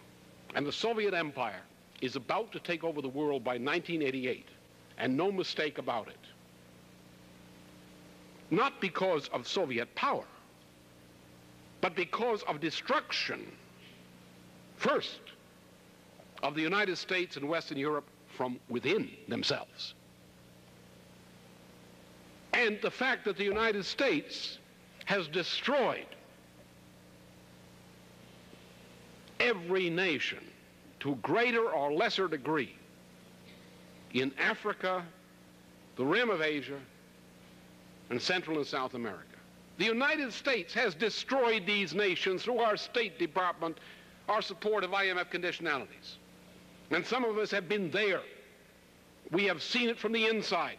[SPEAKER 1] And the Soviet Empire is about to take over the world by 1988, and no mistake about it. Not because of Soviet power, but because of destruction, first, of the United States and Western Europe from within themselves. And the fact that the United States has destroyed every nation to a greater or lesser degree in Africa, the rim of Asia, and Central and South America. The United States has destroyed these nations through our State Department, our support of IMF conditionalities. And some of us have been there. We have seen it from the inside.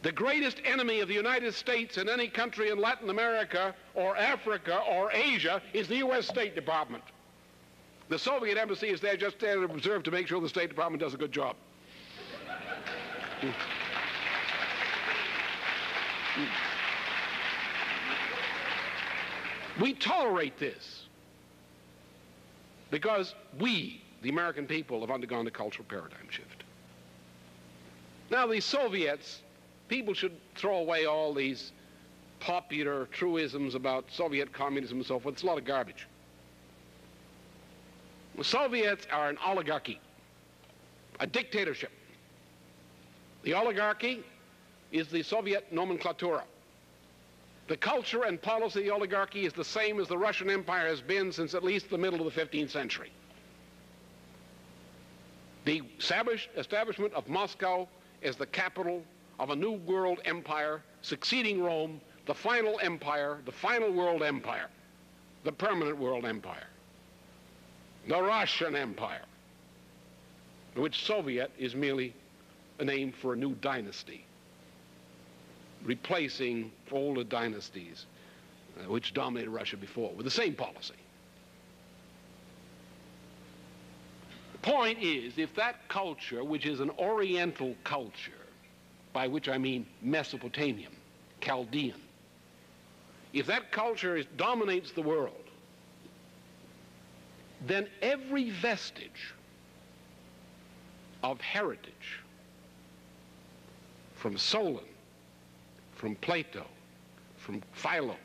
[SPEAKER 1] The greatest enemy of the United States in any country in Latin America or Africa or Asia is the U.S. State Department. The Soviet embassy is there just there to observe to make sure the State Department does a good job. We tolerate this because we, the American people, have undergone a cultural paradigm shift. Now, the Soviets, people should throw away all these popular truisms about Soviet communism and so forth. It's a lot of garbage. The Soviets are an oligarchy, a dictatorship. The oligarchy is the Soviet nomenclatura. The culture and policy of the oligarchy is the same as the Russian Empire has been since at least the middle of the 15th century. The establishment of Moscow as the capital of a new world empire succeeding Rome, the final empire, the final world empire, the permanent world empire, the Russian Empire, which Soviet is merely a name for a new dynasty, replacing older dynasties which dominated Russia before with the same policy. The point is, if that culture, which is an Oriental culture, by which I mean Mesopotamian, Chaldean, if that culture dominates the world, then every vestige of heritage from Solon, from Plato, from Philo,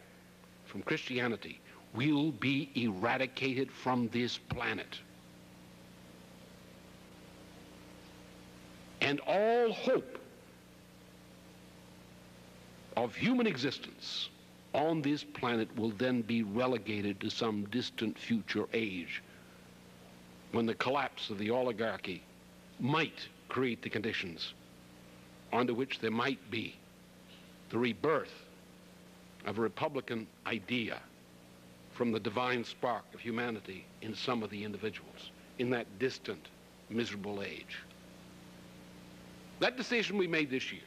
[SPEAKER 1] from Christianity, will be eradicated from this planet. And all hope of human existence on this planet will then be relegated to some distant future age when the collapse of the oligarchy might create the conditions under which there might be the rebirth of a republican idea from the divine spark of humanity in some of the individuals in that distant, miserable age. That decision we made this year,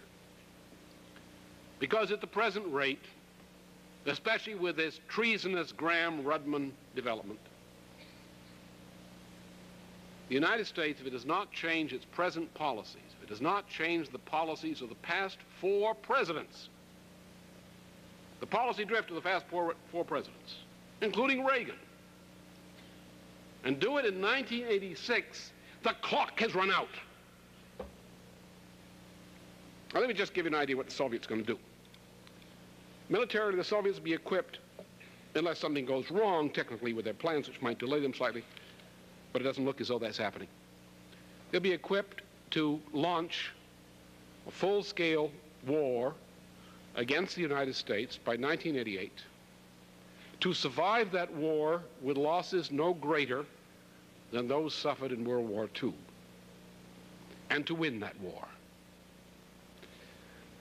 [SPEAKER 1] because at the present rate, especially with this treasonous Graham-Rudman development, the United States, if it does not change its present policies, if it does not change the policies of the past 4 presidents, the policy drift of the past four presidents, including Reagan, and do it in 1986, the clock has run out. Now, let me just give you an idea what the Soviets are going to do. Militarily, the Soviets will be equipped, unless something goes wrong technically with their plans, which might delay them slightly, but it doesn't look as though that's happening. They'll be equipped to launch a full-scale war against the United States by 1988, to survive that war with losses no greater than those suffered in World War II, and to win that war.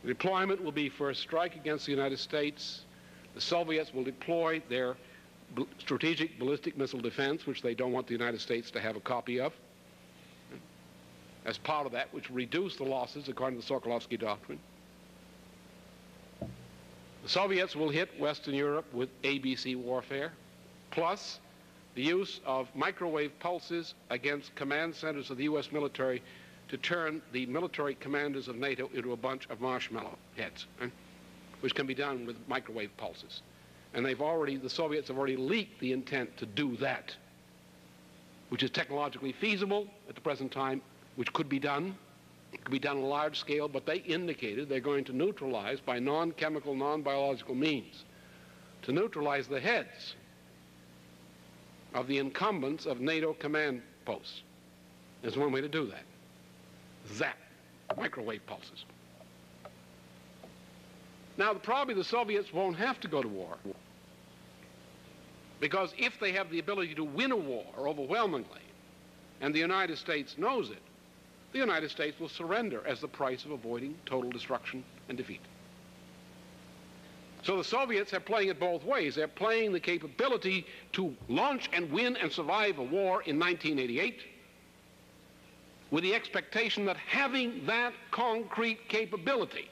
[SPEAKER 1] The deployment will be for a strike against the United States. The Soviets will deploy their strategic ballistic missile defense, which they don't want the United States to have a copy of, as part of that, which will reduce the losses according to the Sokolovsky Doctrine. The Soviets will hit Western Europe with ABC warfare, plus the use of microwave pulses against command centers of the U.S. military to turn the military commanders of NATO into a bunch of marshmallow heads, which can be done with microwave pulses. And the Soviets have already leaked the intent to do that, which is technologically feasible at the present time, which could be done. It could be done on a large scale, but they indicated they're going to neutralize by non-chemical, non-biological means, to neutralize the heads of the incumbents of NATO command posts. There's one way to do that. Zap, microwave pulses. Now, probably the Soviets won't have to go to war, because if they have the ability to win a war overwhelmingly, and the United States knows it, the United States will surrender as the price of avoiding total destruction and defeat. So the Soviets are playing it both ways. They're playing the capability to launch and win and survive a war in 1988 with the expectation that having that concrete capability,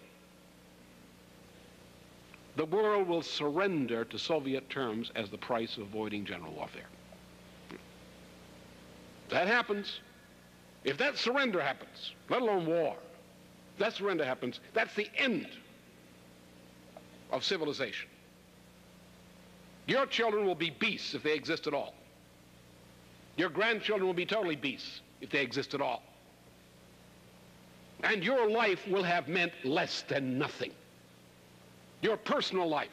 [SPEAKER 1] the world will surrender to Soviet terms as the price of avoiding general warfare. If that happens, if that surrender happens, let alone war, if that surrender happens, that's the end of civilization. Your children will be beasts if they exist at all. Your grandchildren will be totally beasts if they exist at all. And your life will have meant less than nothing. Your personal life.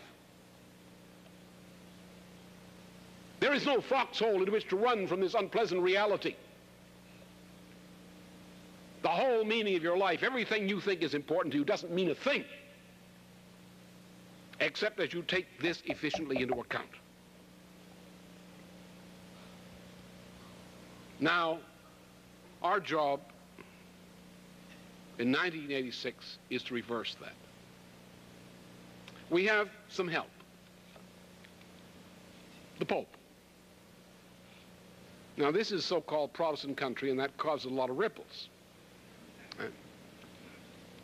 [SPEAKER 1] There is no foxhole into which to run from this unpleasant reality. The whole meaning of your life, everything you think is important to you, doesn't mean a thing except as you take this efficiently into account. Now, our job in 1986 is to reverse that. We have some help. The Pope. Now, this is so-called Protestant country, and that causes a lot of ripples.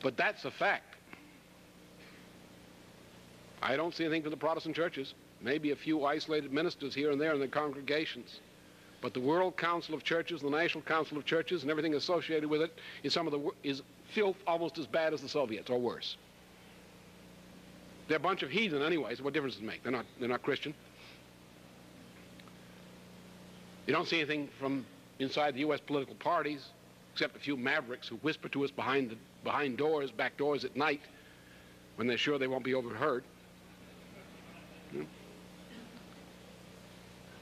[SPEAKER 1] But that's a fact. I don't see anything from the Protestant churches. Maybe a few isolated ministers here and there in their congregations. But the World Council of Churches, the National Council of Churches, and everything associated with it is filth almost as bad as the Soviets, or worse. They're a bunch of heathen anyways. What difference does it make? They're not Christian. You don't see anything from inside the U.S. political parties, except a few mavericks who whisper to us behind doors, back doors at night, when they're sure they won't be overheard.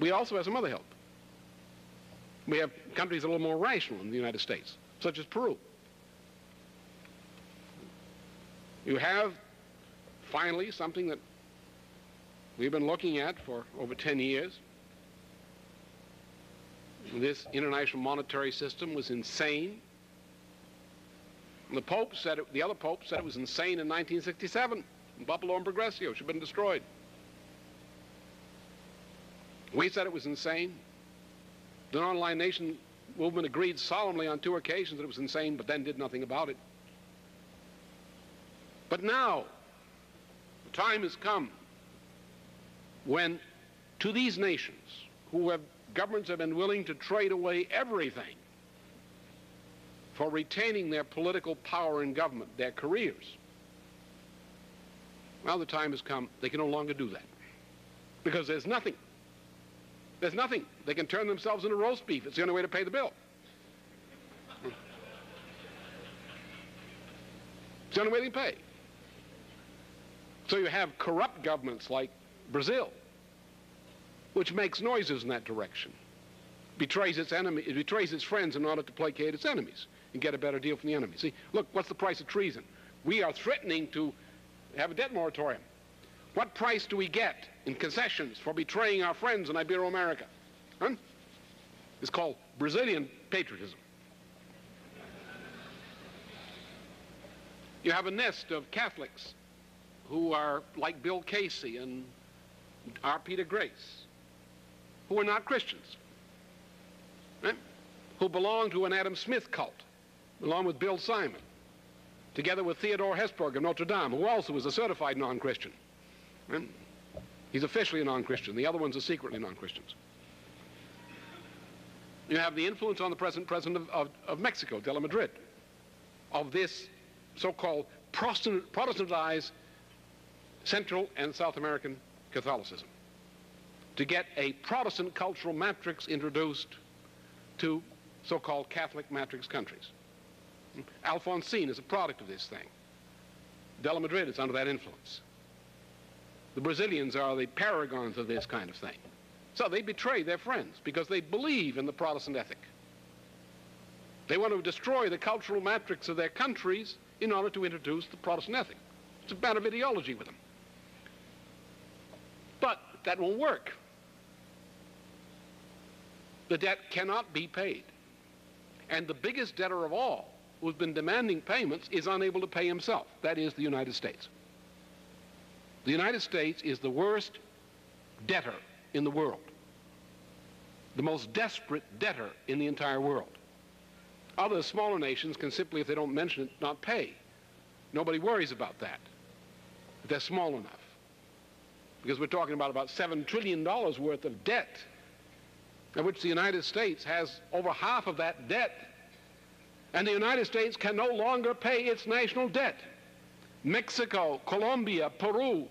[SPEAKER 1] We also have some other help. We have countries a little more rational than the United States, such as Peru. You have, finally, something that we've been looking at for over 10 years. This international monetary system was insane. The Pope said it, the other Pope said it was insane in 1967. Buffalo and Progressio should have been destroyed. We said it was insane. The non-aligned nation movement agreed solemnly on 2 occasions that it was insane, but then did nothing about it. But now, the time has come when to these nations who have governments have been willing to trade away everything for retaining their political power in government, their careers. Well, the time has come. They can no longer do that. Because there's nothing. There's nothing. They can turn themselves into roast beef. It's the only way to pay the bill. It's the only way they pay. So you have corrupt governments like Brazil, which makes noises in that direction, betrays its enemy, it betrays its friends in order to placate its enemies and get a better deal from the enemy. See, look, what's the price of treason? We are threatening to have a debt moratorium. What price do we get in concessions for betraying our friends in Ibero-America? Huh? It's called Brazilian patriotism. You have a nest of Catholics who are like Bill Casey and R. Peter Grace, who are not Christians, right? Who belong to an Adam Smith cult, along with Bill Simon, together with Theodore Hesburgh of Notre Dame, who also is a certified non-Christian. Right? He's officially a non-Christian. The other ones are secretly non-Christians. You have the influence on the present president of Mexico, de la Madrid, of this so-called Protestantized Central and South American Catholicism, to get a Protestant cultural matrix introduced to so-called Catholic matrix countries. Alfonsine is a product of this thing. De la Madrid is under that influence. The Brazilians are the paragons of this kind of thing. So they betray their friends because they believe in the Protestant ethic. They want to destroy the cultural matrix of their countries in order to introduce the Protestant ethic. It's a matter of ideology with them. But that won't work. The debt cannot be paid. And the biggest debtor of all, who's been demanding payments, is unable to pay himself. That is the United States. The United States is the worst debtor in the world. The most desperate debtor in the entire world. Other smaller nations can simply, if they don't mention it, not pay. Nobody worries about that. But they're small enough. Because we're talking about $7 trillion worth of debt, of which the United States has over half of that debt. And the United States can no longer pay its national debt. Mexico, Colombia, Peru,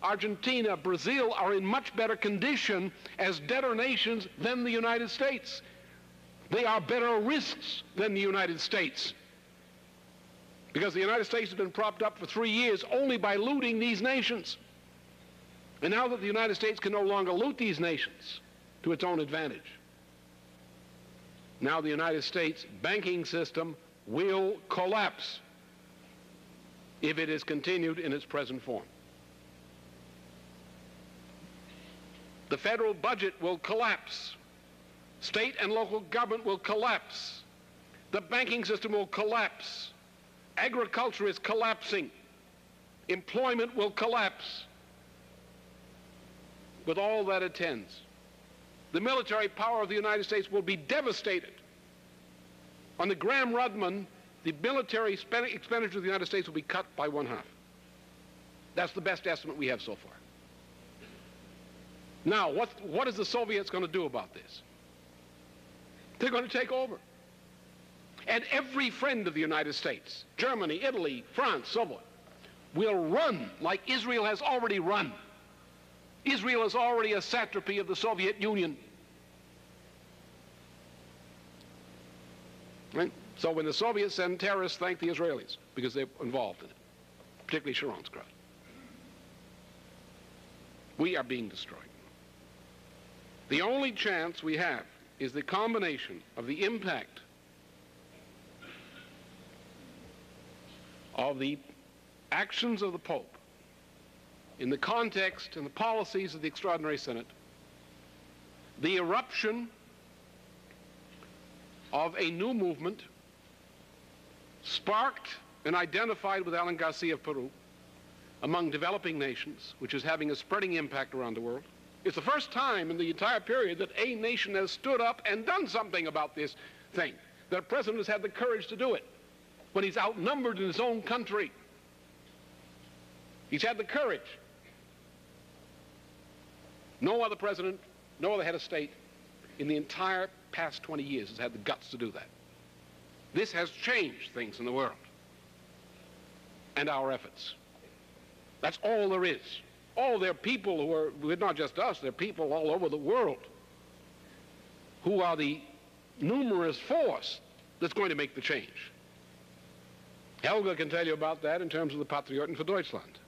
[SPEAKER 1] Argentina, Brazil are in much better condition as debtor nations than the United States. They are better risks than the United States. Because the United States has been propped up for 3 years only by looting these nations. And now that the United States can no longer loot these nations to its own advantage, now the United States banking system will collapse if it is continued in its present form. The federal budget will collapse. State and local government will collapse. The banking system will collapse. Agriculture is collapsing. Employment will collapse with all that attends. The military power of the United States will be devastated. On the Graham-Rudman, the military expenditure of the United States will be cut by 1/2. That's the best estimate we have so far. Now, what is the Soviets going to do about this? They're going to take over. And every friend of the United States, Germany, Italy, France, so forth, will run like Israel has already run. Israel is already a satrapy of the Soviet Union. Right? So when the Soviets send terrorists, thank the Israelis, because they're involved in it, particularly Sharon's crowd. We are being destroyed. The only chance we have is the combination of the impact of the actions of the Pope in the context and the policies of the Extraordinary Synod, the eruption of a new movement sparked and identified with Alan Garcia of Peru among developing nations, which is having a spreading impact around the world. It's the first time in the entire period that a nation has stood up and done something about this thing, that a president has had the courage to do it when he's outnumbered in his own country. He's had the courage. No other president, no other head of state in the entire past 20 years has had the guts to do that. This has changed things in the world and our efforts. That's all there is. Oh, there are people who are, not just us, there are people all over the world who are the numerous force that's going to make the change. Helga can tell you about that in terms of the Patrioten für Deutschland.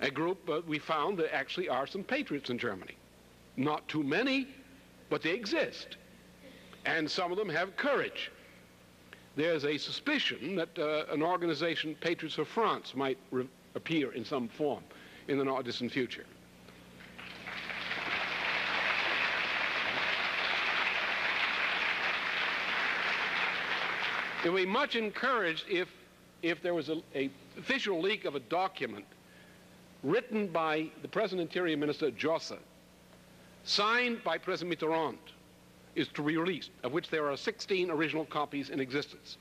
[SPEAKER 1] A group we found there actually are some patriots in Germany. Not too many, but they exist. And some of them have courage. There's a suspicion that an organization, Patriots for France, might appear in some form in the not distant future. It would be much encouraged if there was a official leak of a document written by the present Interior Minister, Josse, signed by President Mitterrand, is to be released, of which there are 16 original copies in existence.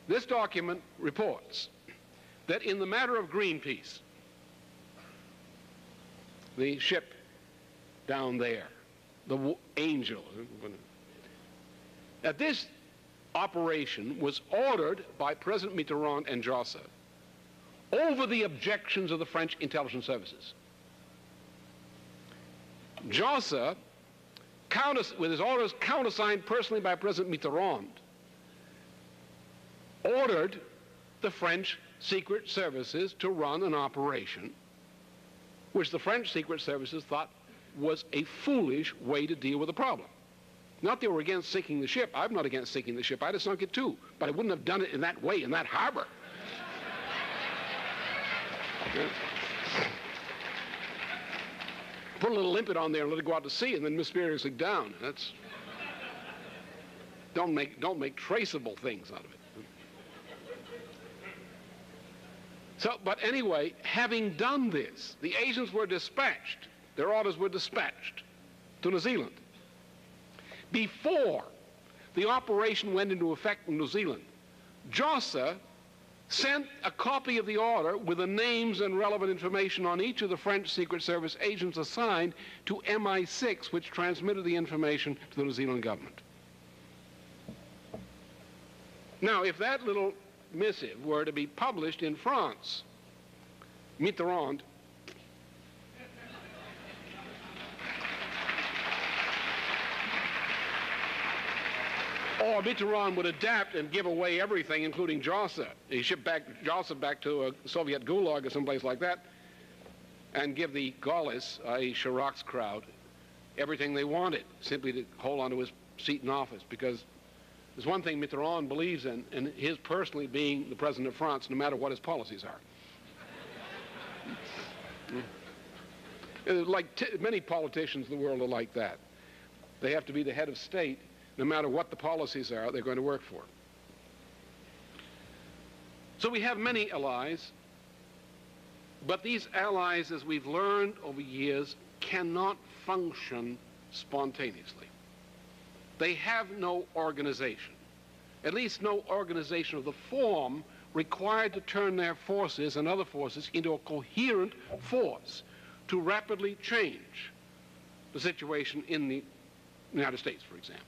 [SPEAKER 1] This document reports that in the matter of Greenpeace, the ship down there, the Angel, that this operation was ordered by President Mitterrand and Josse over the objections of the French intelligence services. Josse, with his orders countersigned personally by President Mitterrand, ordered the French secret services to run an operation which the French secret services thought was a foolish way to deal with the problem. Not they were against sinking the ship. I'm not against sinking the ship. I'd have sunk it too. But I wouldn't have done it in that way, in that harbor. Put a little limpet on there and let it go out to sea and then mysteriously down. That's... Don't make traceable things out of it. So, but anyway, having done this, the agents were dispatched. Their orders were dispatched to New Zealand. Before the operation went into effect in New Zealand, Josse sent a copy of the order with the names and relevant information on each of the French Secret Service agents assigned to MI6, which transmitted the information to the New Zealand government. Now, if that little missive were to be published in France, Mitterrand would adapt and give away everything, including Josse. He shipped Josse back to a Soviet gulag or someplace like that, and give the Gaullists, i.e. Chirac's crowd, everything they wanted, simply to hold on to his seat in office. Because there's one thing Mitterrand believes in, and his personally being the president of France, no matter what his policies are. Many politicians in the world are like that. They have to be the head of state no matter what the policies are they're going to work for. So we have many allies, but these allies, as we've learned over years, cannot function spontaneously. They have no organization, at least no organization of the form required to turn their forces and other forces into a coherent force to rapidly change the situation in the United States, for example.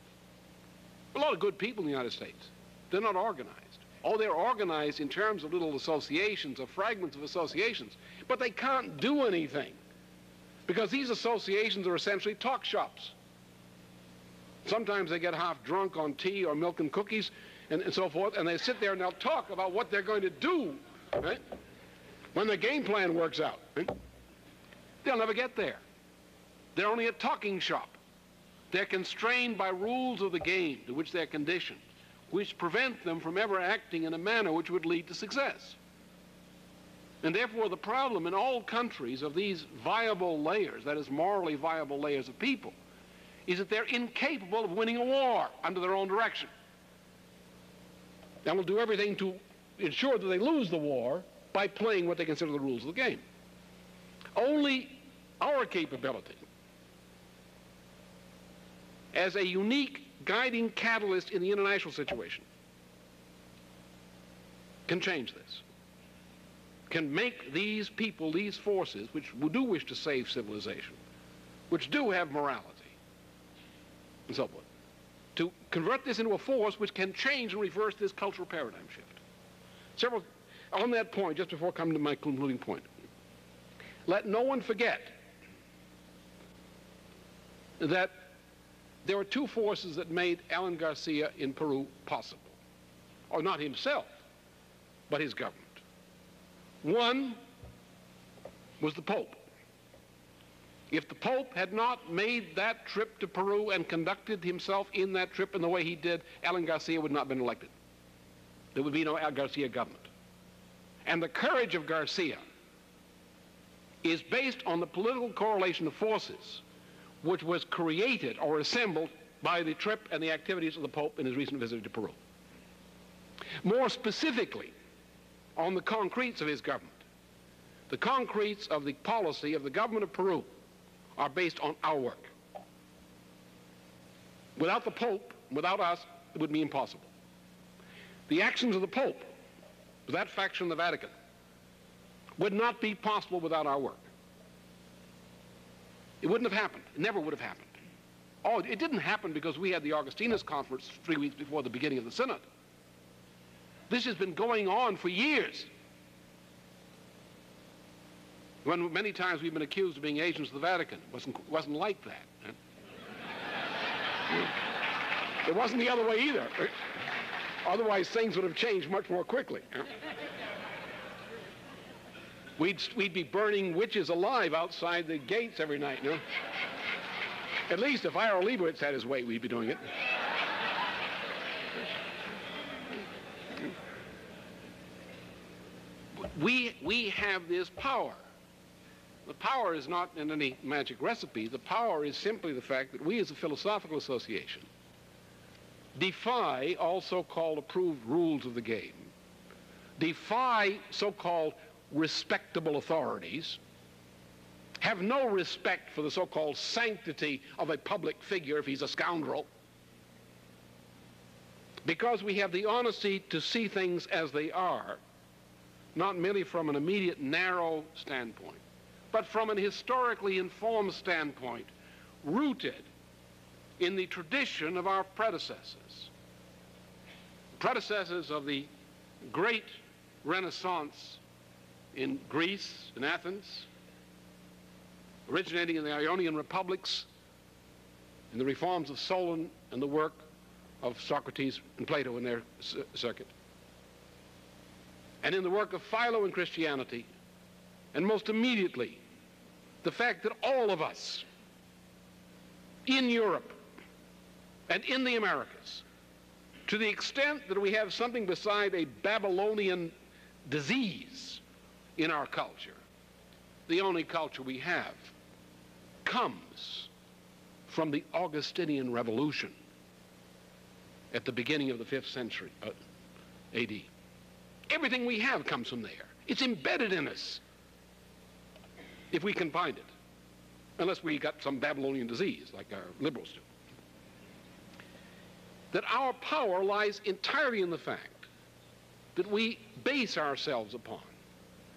[SPEAKER 1] A lot of good people in the United States. They're not organized. Oh, they're organized in terms of little associations or fragments of associations, but they can't do anything because these associations are essentially talk shops. Sometimes they get half drunk on tea or milk and cookies and so forth, and they sit there and they'll talk about what they're going to do, right, when the game plan works out. Right? They'll never get there. They're only a talking shop. They're constrained by rules of the game to which they're conditioned, which prevent them from ever acting in a manner which would lead to success. And therefore the problem in all countries of these viable layers, that is morally viable layers of people, is that they're incapable of winning a war under their own direction. And will do everything to ensure that they lose the war by playing what they consider the rules of the game. Only our capability as a unique guiding catalyst in the international situation can change this, can make these people, these forces, which do wish to save civilization, which do have morality, and so forth, to convert this into a force which can change and reverse this cultural paradigm shift. On that point, just before coming to my concluding point, let no one forget that there were two forces that made Alan Garcia in Peru possible. Or not himself, but his government. One was the Pope. If the Pope had not made that trip to Peru and conducted himself in that trip in the way he did, Alan Garcia would not have been elected. There would be no Alan Garcia government. And the courage of Garcia is based on the political correlation of forces which was created or assembled by the trip and the activities of the Pope in his recent visit to Peru. More specifically, on the concretes of his government, the concretes of the policy of the government of Peru are based on our work. Without the Pope, without us, it would be impossible. The actions of the Pope, that faction of the Vatican, would not be possible without our work. It wouldn't have happened. It never would have happened. Oh, it didn't happen because we had the Augustinus conference 3 weeks before the beginning of the Synod. This has been going on for years. When many times we've been accused of being agents of the Vatican. It wasn't like that. It wasn't the other way either. Otherwise, things would have changed much more quickly. We'd be burning witches alive outside the gates every night, you know? At least if Ira Leibowitz had his way, we'd be doing it. We have this power. The power is not in any magic recipe. The power is simply the fact that we as a philosophical association defy all so-called approved rules of the game, defy so-called respectable authorities, have no respect for the so-called sanctity of a public figure if he's a scoundrel, because we have the honesty to see things as they are, not merely from an immediate narrow standpoint, but from an historically informed standpoint, rooted in the tradition of our predecessors of the great Renaissance in Greece and Athens, originating in the Ionian republics, in the reforms of Solon and the work of Socrates and Plato in their circuit, and in the work of Philo in Christianity, and most immediately, the fact that all of us in Europe and in the Americas, to the extent that we have something beside a Babylonian disease in our culture, the only culture we have comes from the Augustinian Revolution at the beginning of the 5th century AD. Everything we have comes from there. It's embedded in us, if we can find it, unless we got some Babylonian disease like our liberals do. That our power lies entirely in the fact that we base ourselves upon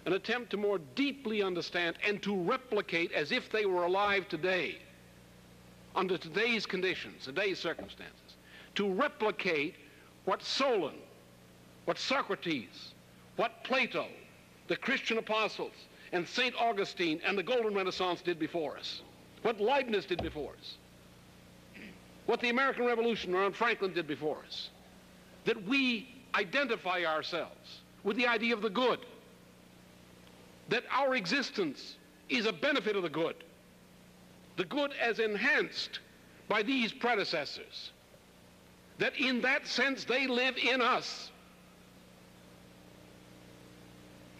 [SPEAKER 1] an attempt to more deeply understand and to replicate as if they were alive today, under today's conditions, today's circumstances, to replicate what Solon, what Socrates, what Plato, the Christian apostles, and St. Augustine and the Golden Renaissance did before us, what Leibniz did before us, what the American Revolution around Franklin did before us, that we identify ourselves with the idea of the good, that our existence is a benefit of the good as enhanced by these predecessors, that in that sense they live in us.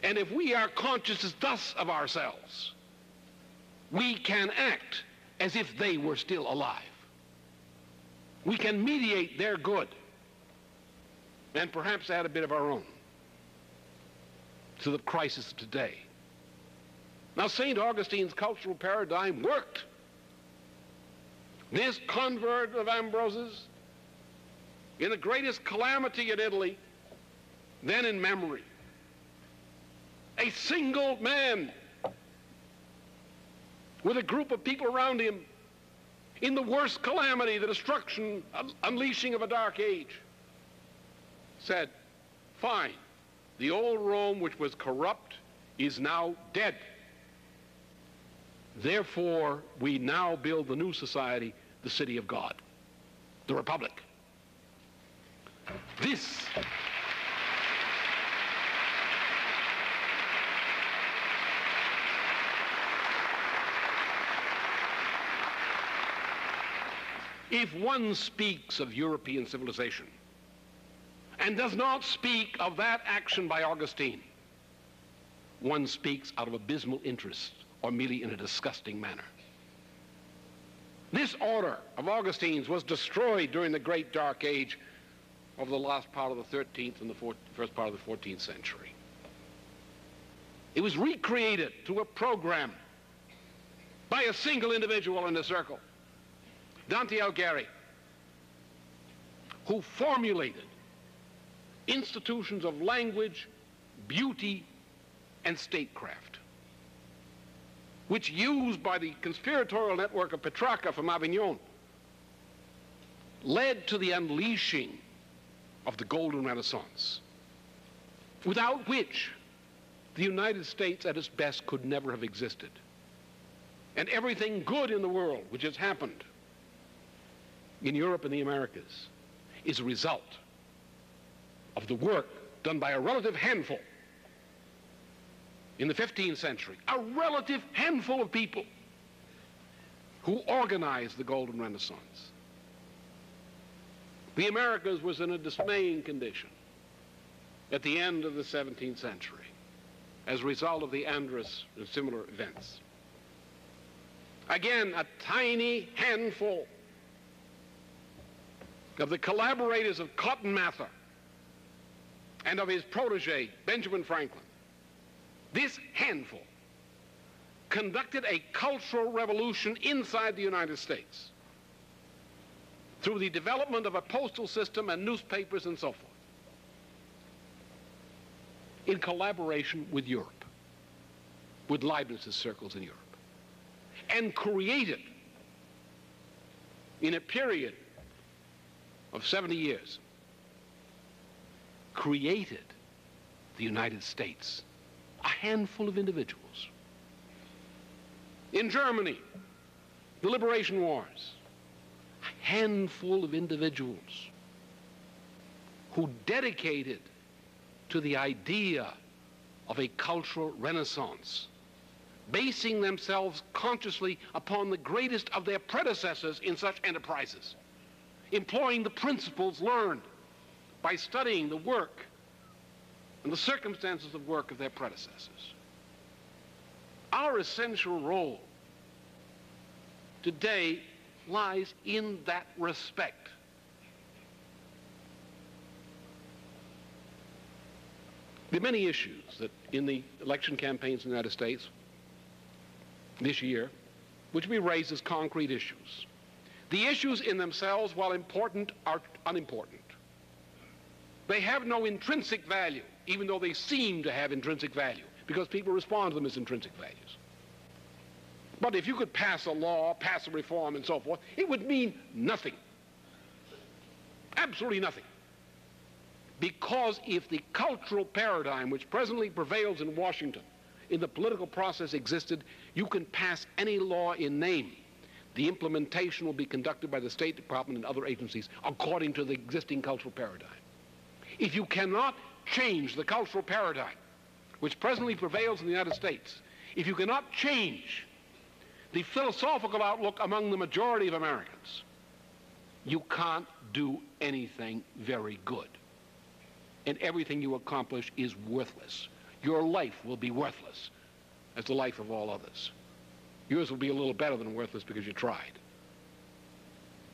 [SPEAKER 1] And if we are conscious thus of ourselves, we can act as if they were still alive. We can mediate their good and perhaps add a bit of our own to the crisis of today. Now, St. Augustine's cultural paradigm worked. This convert of Ambrose's, in the greatest calamity in Italy, then in memory, a single man with a group of people around him in the worst calamity, the destruction, unleashing of a dark age, said, fine, the old Rome which was corrupt is now dead. Therefore, we now build the new society, the city of God, the Republic. This if one speaks of European civilization and does not speak of that action by Augustine, one speaks out of abysmal interest or merely in a disgusting manner. This order of Augustine's was destroyed during the Great Dark Age of the last part of the 13th and the first part of the 14th century. It was recreated through a program by a single individual in a circle, Dante Alighieri, who formulated institutions of language, beauty, and statecraft, which, used by the conspiratorial network of Petrarca from Avignon, led to the unleashing of the Golden Renaissance, without which the United States at its best could never have existed. And everything good in the world which has happened in Europe and the Americas is a result of the work done by a relative handful in the 15th century, a relative handful of people who organized the Golden Renaissance. The Americas was in a dismaying condition at the end of the 17th century as a result of the Andros and similar events. Again, a tiny handful of the collaborators of Cotton Mather and of his protege, Benjamin Franklin, this handful conducted a cultural revolution inside the United States through the development of a postal system and newspapers and so forth, in collaboration with Europe, with Leibniz's circles in Europe, and created, in a period of 70 years, created the United States, a handful of individuals. In Germany, the Liberation Wars, a handful of individuals who dedicated to the idea of a cultural renaissance, basing themselves consciously upon the greatest of their predecessors in such enterprises, employing the principles learned by studying the work and the circumstances of work of their predecessors. Our essential role today lies in that respect. There are many issues that in the election campaigns in the United States this year which we raise as concrete issues. The issues in themselves, while important, are unimportant. They have no intrinsic value, even though they seem to have intrinsic value, because people respond to them as intrinsic values. But if you could pass a law, pass a reform, and so forth, it would mean nothing. Absolutely nothing. Because if the cultural paradigm which presently prevails in Washington in the political process existed, you can pass any law in name. The implementation will be conducted by the State Department and other agencies according to the existing cultural paradigm. If you cannot change the cultural paradigm which presently prevails in the United States, if you cannot change the philosophical outlook among the majority of Americans, you can't do anything very good. And everything you accomplish is worthless. Your life will be worthless as the life of all others. Yours will be a little better than worthless because you tried.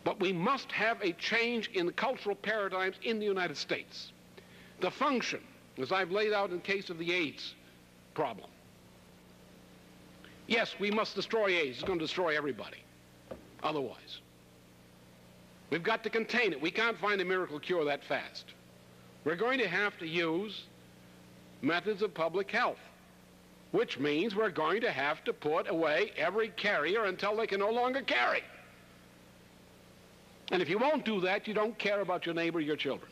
[SPEAKER 1] But we must have a change in the cultural paradigms in the United States. The function, as I've laid out in the case of the AIDS problem. Yes, we must destroy AIDS. It's going to destroy everybody. Otherwise. We've got to contain it. We can't find a miracle cure that fast. We're going to have to use methods of public health, which means we're going to have to put away every carrier until they can no longer carry. And if you won't do that, you don't care about your neighbor or your children.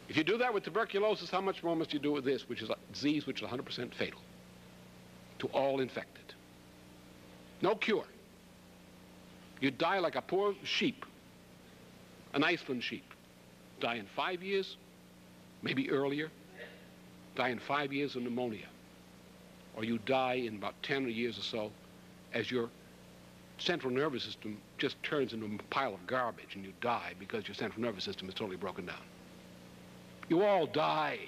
[SPEAKER 1] If you do that with tuberculosis, how much more must you do with this, which is a disease which is 100% fatal to all infected? No cure. You die like a poor sheep, an Iceland sheep. Die in 5 years, maybe earlier. Die in 5 years of pneumonia. Or you die in about 10 years or so as your central nervous system just turns into a pile of garbage and you die because your central nervous system is totally broken down. You all die.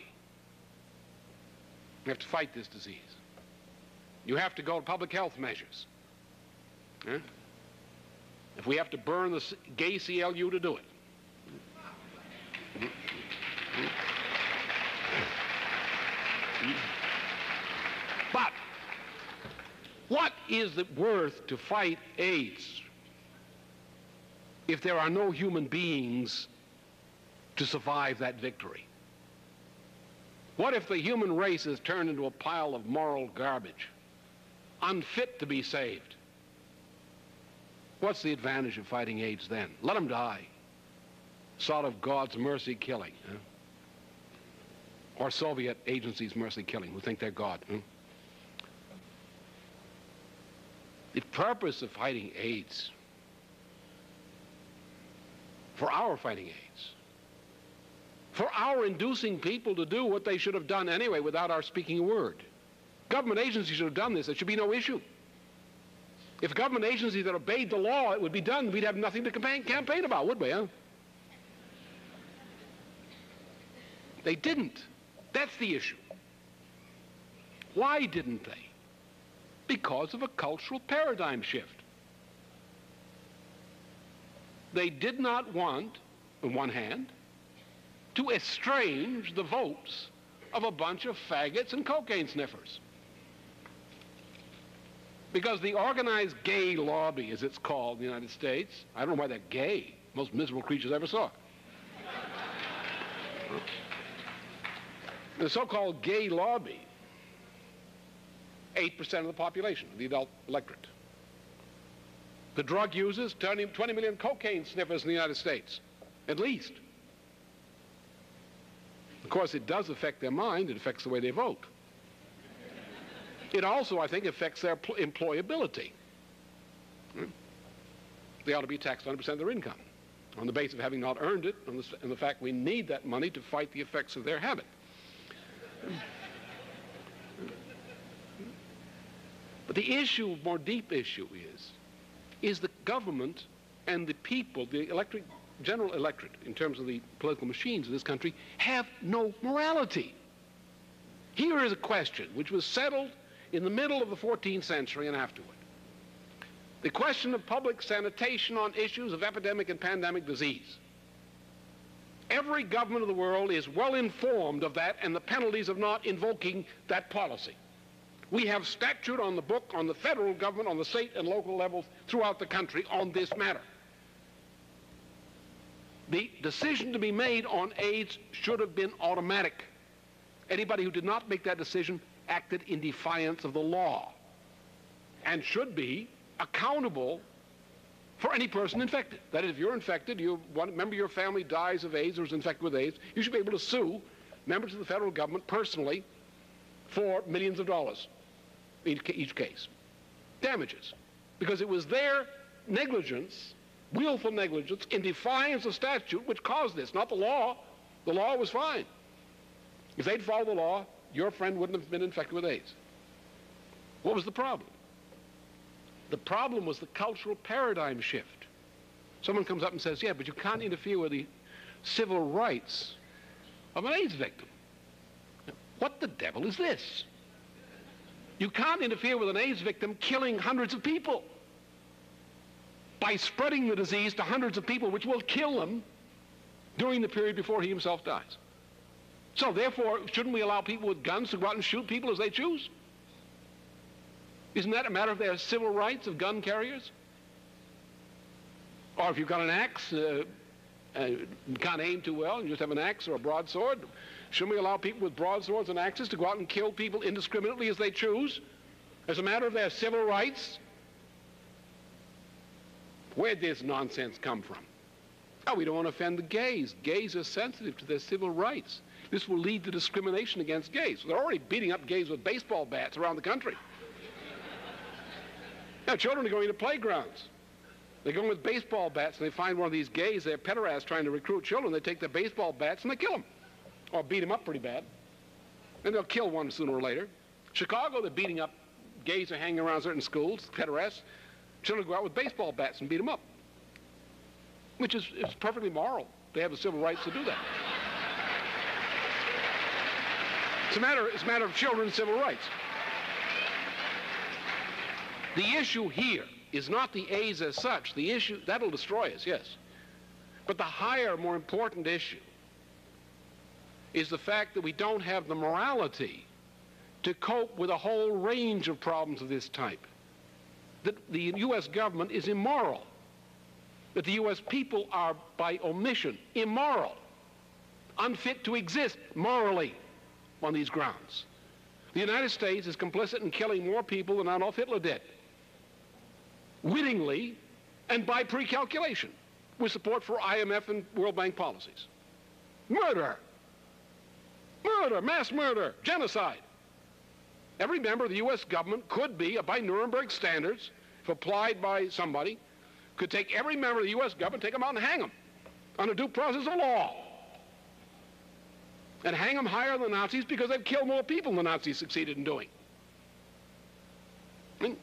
[SPEAKER 1] You have to fight this disease. You have to go to public health measures. Huh? If we have to burn the gay CLU to do it. But what is it worth to fight AIDS if there are no human beings to survive that victory? What if the human race is turned into a pile of moral garbage, unfit to be saved? What's the advantage of fighting AIDS then? Let them die. Sort of God's mercy killing. Huh? Or Soviet agencies mercy killing who think they're God. Huh? The purpose of fighting AIDS, for our fighting AIDS, for our inducing people to do what they should have done anyway without our speaking a word. Government agencies should have done this. There should be no issue. If government agencies had obeyed the law, it would be done. We'd have nothing to campaign about, would we, huh? They didn't. That's the issue. Why didn't they? Because of a cultural paradigm shift. They did not want, on one hand, to estrange the votes of a bunch of faggots and cocaine sniffers. Because the organized gay lobby, as it's called in the United States, I don't know why they're gay, most miserable creatures I ever saw. The so-called gay lobby, 8% of the population, the adult electorate. The drug users, 20 million cocaine sniffers in the United States, at least. Of course, it does affect their mind. It affects the way they vote. It also, I think, affects their employability. They ought to be taxed 100% of their income on the basis of having not earned it and the fact we need that money to fight the effects of their habit. But the issue, more deep issue is the government and the people, the general electorate, in terms of the political machines of this country, have no morality. Here is a question which was settled in the middle of the 14th century and afterward. The question of public sanitation on issues of epidemic and pandemic disease. Every government of the world is well informed of that and the penalties of not invoking that policy. We have statute on the book, on the federal government, on the state and local levels throughout the country on this matter. The decision to be made on AIDS should have been automatic. Anybody who did not make that decision acted in defiance of the law and should be accountable for any person infected. That is, if you're infected, one member of your family dies of AIDS or is infected with AIDS, you should be able to sue members of the federal government personally for millions of dollars in each case. Damages. Because it was their negligence, willful negligence, in defiance of statute which caused this, not the law. The law was fine. If they'd followed the law, your friend wouldn't have been infected with AIDS. What was the problem? The problem was the cultural paradigm shift. Someone comes up and says, yeah, but you can't interfere with the civil rights of an AIDS victim. What the devil is this? You can't interfere with an AIDS victim killing hundreds of people by spreading the disease to hundreds of people, which will kill them during the period before he himself dies. So therefore, shouldn't we allow people with guns to go out and shoot people as they choose? Isn't that a matter of their civil rights of gun carriers? Or if you've got an axe, you can't aim too well and you just have an axe or a broadsword, shouldn't we allow people with broadswords and axes to go out and kill people indiscriminately as they choose, as a matter of their civil rights? Where'd this nonsense come from? Oh, we don't want to offend the gays. Gays are sensitive to their civil rights. This will lead to discrimination against gays. They're already beating up gays with baseball bats around the country. Now, children are going to playgrounds. They go with baseball bats and they find one of these gays, they're pederasts trying to recruit children. They take their baseball bats and they kill them. Or beat them up pretty bad. And they'll kill one sooner or later. Chicago, they're beating up gays who are hanging around certain schools, pederasts. Children go out with baseball bats and beat them up. Which is perfectly moral. They have the civil rights to do that. It's a matter of children's civil rights. The issue here is not the AIDS as such. The issue, that'll destroy us, yes. But the higher, more important issue is the fact that we don't have the morality to cope with a whole range of problems of this type. That the U.S. government is immoral. That the U.S. people are, by omission, immoral, unfit to exist morally on these grounds. The United States is complicit in killing more people than Adolf Hitler did, wittingly and by pre-calculation, with support for IMF and World Bank policies. Murder, mass murder, genocide. Every member of the U.S. government could be, by Nuremberg standards, if applied by somebody, could take every member of the U.S. government, take them out and hang them under due process of law. And hang them higher than the Nazis because they've killed more people than the Nazis succeeded in doing. And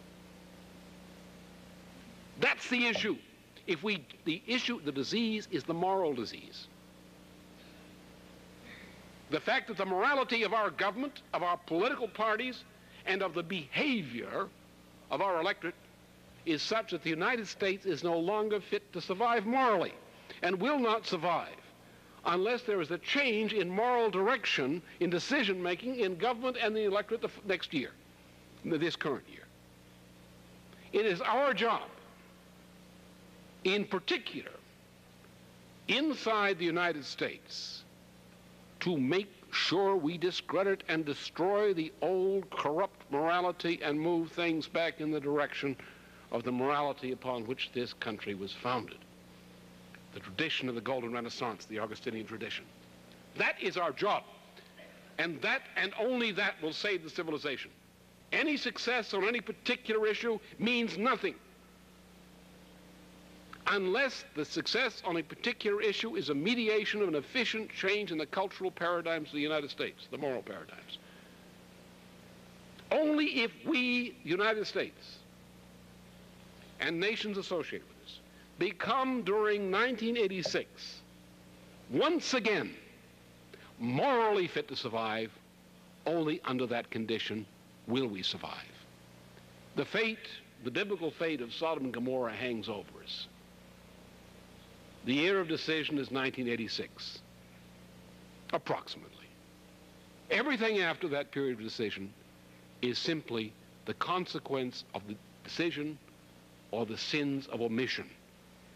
[SPEAKER 1] that's the issue. The disease is the moral disease. The fact that the morality of our government, of our political parties, and of the behavior of our electorate is such that the United States is no longer fit to survive morally and will not survive unless there is a change in moral direction in decision-making in government and the electorate the next year, this current year. It is our job, in particular, inside the United States, to make sure we discredit and destroy the old corrupt morality and move things back in the direction of the morality upon which this country was founded. The tradition of the Golden Renaissance, the Augustinian tradition. That is our job. And that and only that will save the civilization. Any success on any particular issue means nothing unless the success on a particular issue is a mediation of an efficient change in the cultural paradigms of the United States, the moral paradigms. Only if we, United States, and nations associated with us, become during 1986, once again, morally fit to survive, only under that condition will we survive? The fate, the biblical fate of Sodom and Gomorrah hangs over us. The year of decision is 1986, approximately. Everything after that period of decision is simply the consequence of the decision or the sins of omission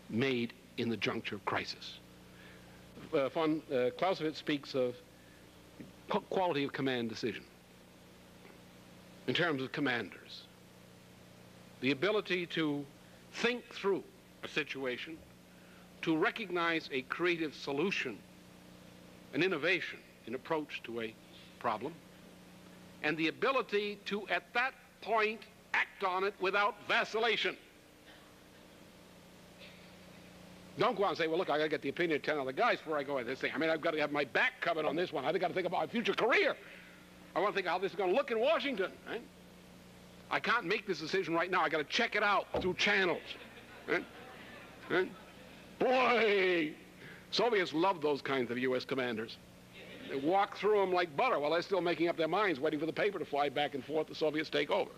[SPEAKER 1] made in the juncture of crisis. Von Clausewitz speaks of quality of command decision in terms of commanders. The ability to think through a situation, to recognize a creative solution, an innovation in approach to a problem, and the ability to, at that point, act on it without vacillation. Don't go out and say, well, look, I got to get the opinion of 10 other guys before I go at this thing. I mean, I've got to have my back covered on this one. I've got to think about my future career. I want to think how this is going to look in Washington. Right? I can't make this decision right now. I got to check it out through channels. Right? Right? Boy, Soviets loved those kinds of U.S. commanders. They walk through them like butter while they're still making up their minds, waiting for the paper to fly back and forth. The Soviets take over.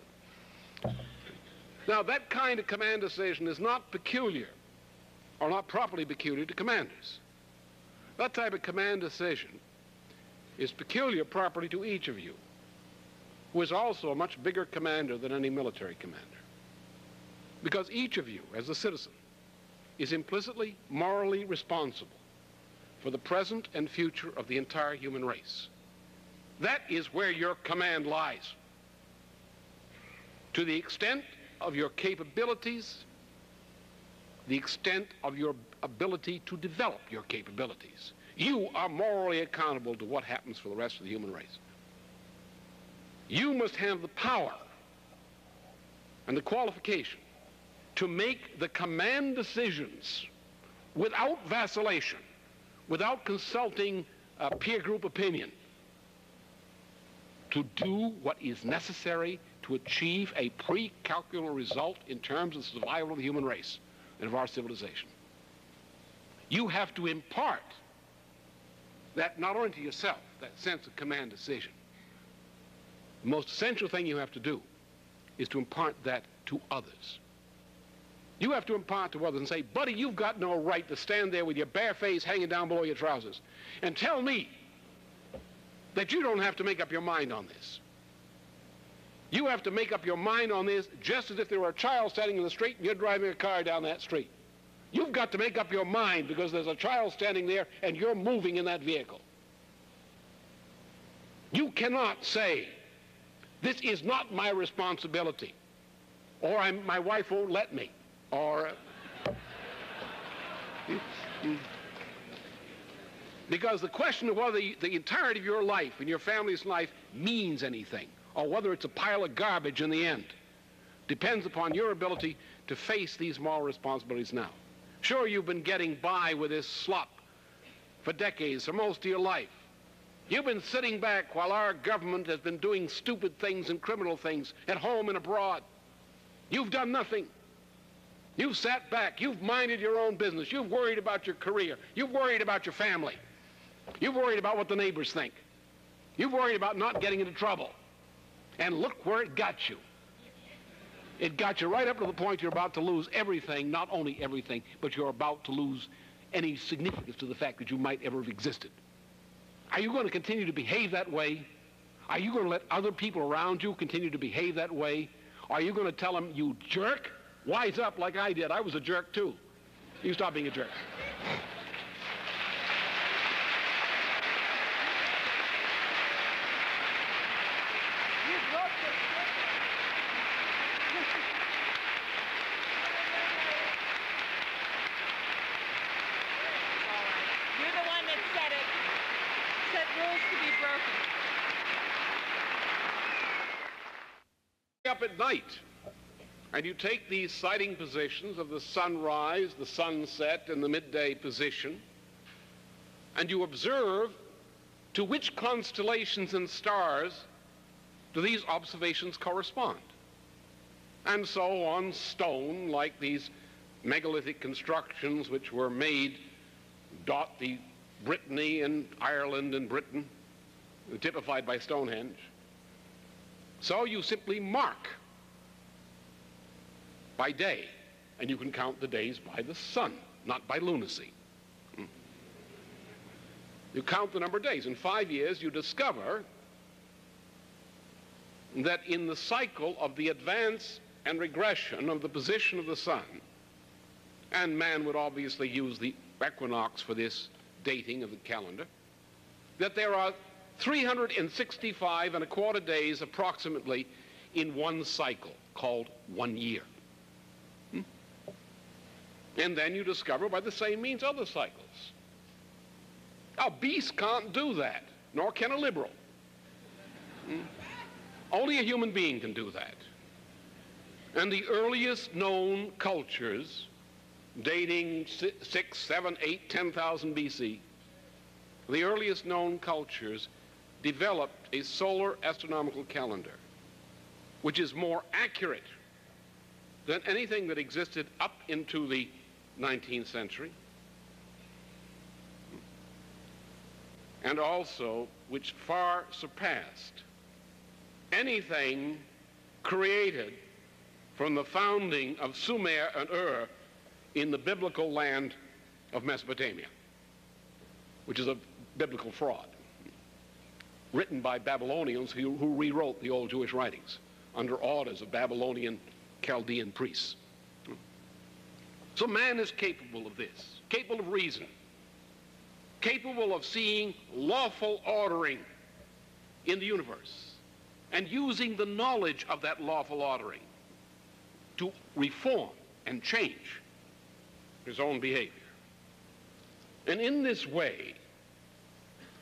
[SPEAKER 1] Now, that kind of command decision is not peculiar, or not properly peculiar to commanders. That type of command decision is peculiar property to each of you, who is also a much bigger commander than any military commander. Because each of you, as a citizen, is implicitly morally responsible for the present and future of the entire human race. That is where your command lies. To the extent of your capabilities, the extent of your ability to develop your capabilities, you are morally accountable to what happens for the rest of the human race. You must have the power and the qualification to make the command decisions without vacillation, without consulting a peer group opinion, to do what is necessary to achieve a pre-calculable result in terms of the survival of the human race and of our civilization. You have to impart that not only to yourself, that sense of command decision. The most essential thing you have to do is to impart that to others. You have to impart to others and say, buddy, you've got no right to stand there with your bare face hanging down below your trousers and tell me that you don't have to make up your mind on this. You have to make up your mind on this just as if there were a child standing in the street and you're driving a car down that street. You've got to make up your mind because there's a child standing there and you're moving in that vehicle. You cannot say, this is not my responsibility, or my wife won't let me, or... Because the question of whether the entirety of your life and your family's life means anything, or whether it's a pile of garbage in the end, depends upon your ability to face these moral responsibilities now. Sure, you've been getting by with this slop for decades, for most of your life. You've been sitting back while our government has been doing stupid things and criminal things at home and abroad. You've done nothing. You've sat back. You've minded your own business. You've worried about your career. You've worried about your family. You've worried about what the neighbors think. You've worried about not getting into trouble. And look where it got you. It got you right up to the point you're about to lose everything, not only everything, but you're about to lose any significance to the fact that you might ever have existed. Are you going to continue to behave that way? Are you going to let other people around you continue to behave that way? Are you going to tell them, you jerk? Wise up like I did. I was a jerk too. You stop being a jerk. Up at night and you take these sighting positions of the sunrise, the sunset, and the midday position, and you observe to which constellations and stars do these observations correspond. And so on stone, like these megalithic constructions which were made, dot the Brittany and Ireland and Britain, typified by Stonehenge. So you simply mark by day, and you can count the days by the sun, not by lunacy. You count the number of days. In 5 years, you discover that in the cycle of the advance and regression of the position of the sun, and man would obviously use the equinox for this dating of the calendar, that there are 365 and a quarter days approximately in one cycle called 1 year. And then you discover by the same means other cycles. A beast can't do that, nor can a liberal. Only a human being can do that. And the earliest known cultures, dating 6, 7, 8, 10,000 BC, the earliest known cultures developed a solar astronomical calendar, which is more accurate than anything that existed up into the 19th century, and also which far surpassed anything created from the founding of Sumer and Ur in the biblical land of Mesopotamia, which is a biblical fraud, written by Babylonians who rewrote the old Jewish writings under orders of Babylonian Chaldean priests. So man is capable of this, capable of reason, capable of seeing lawful ordering in the universe and using the knowledge of that lawful ordering to reform and change his own behavior. And in this way,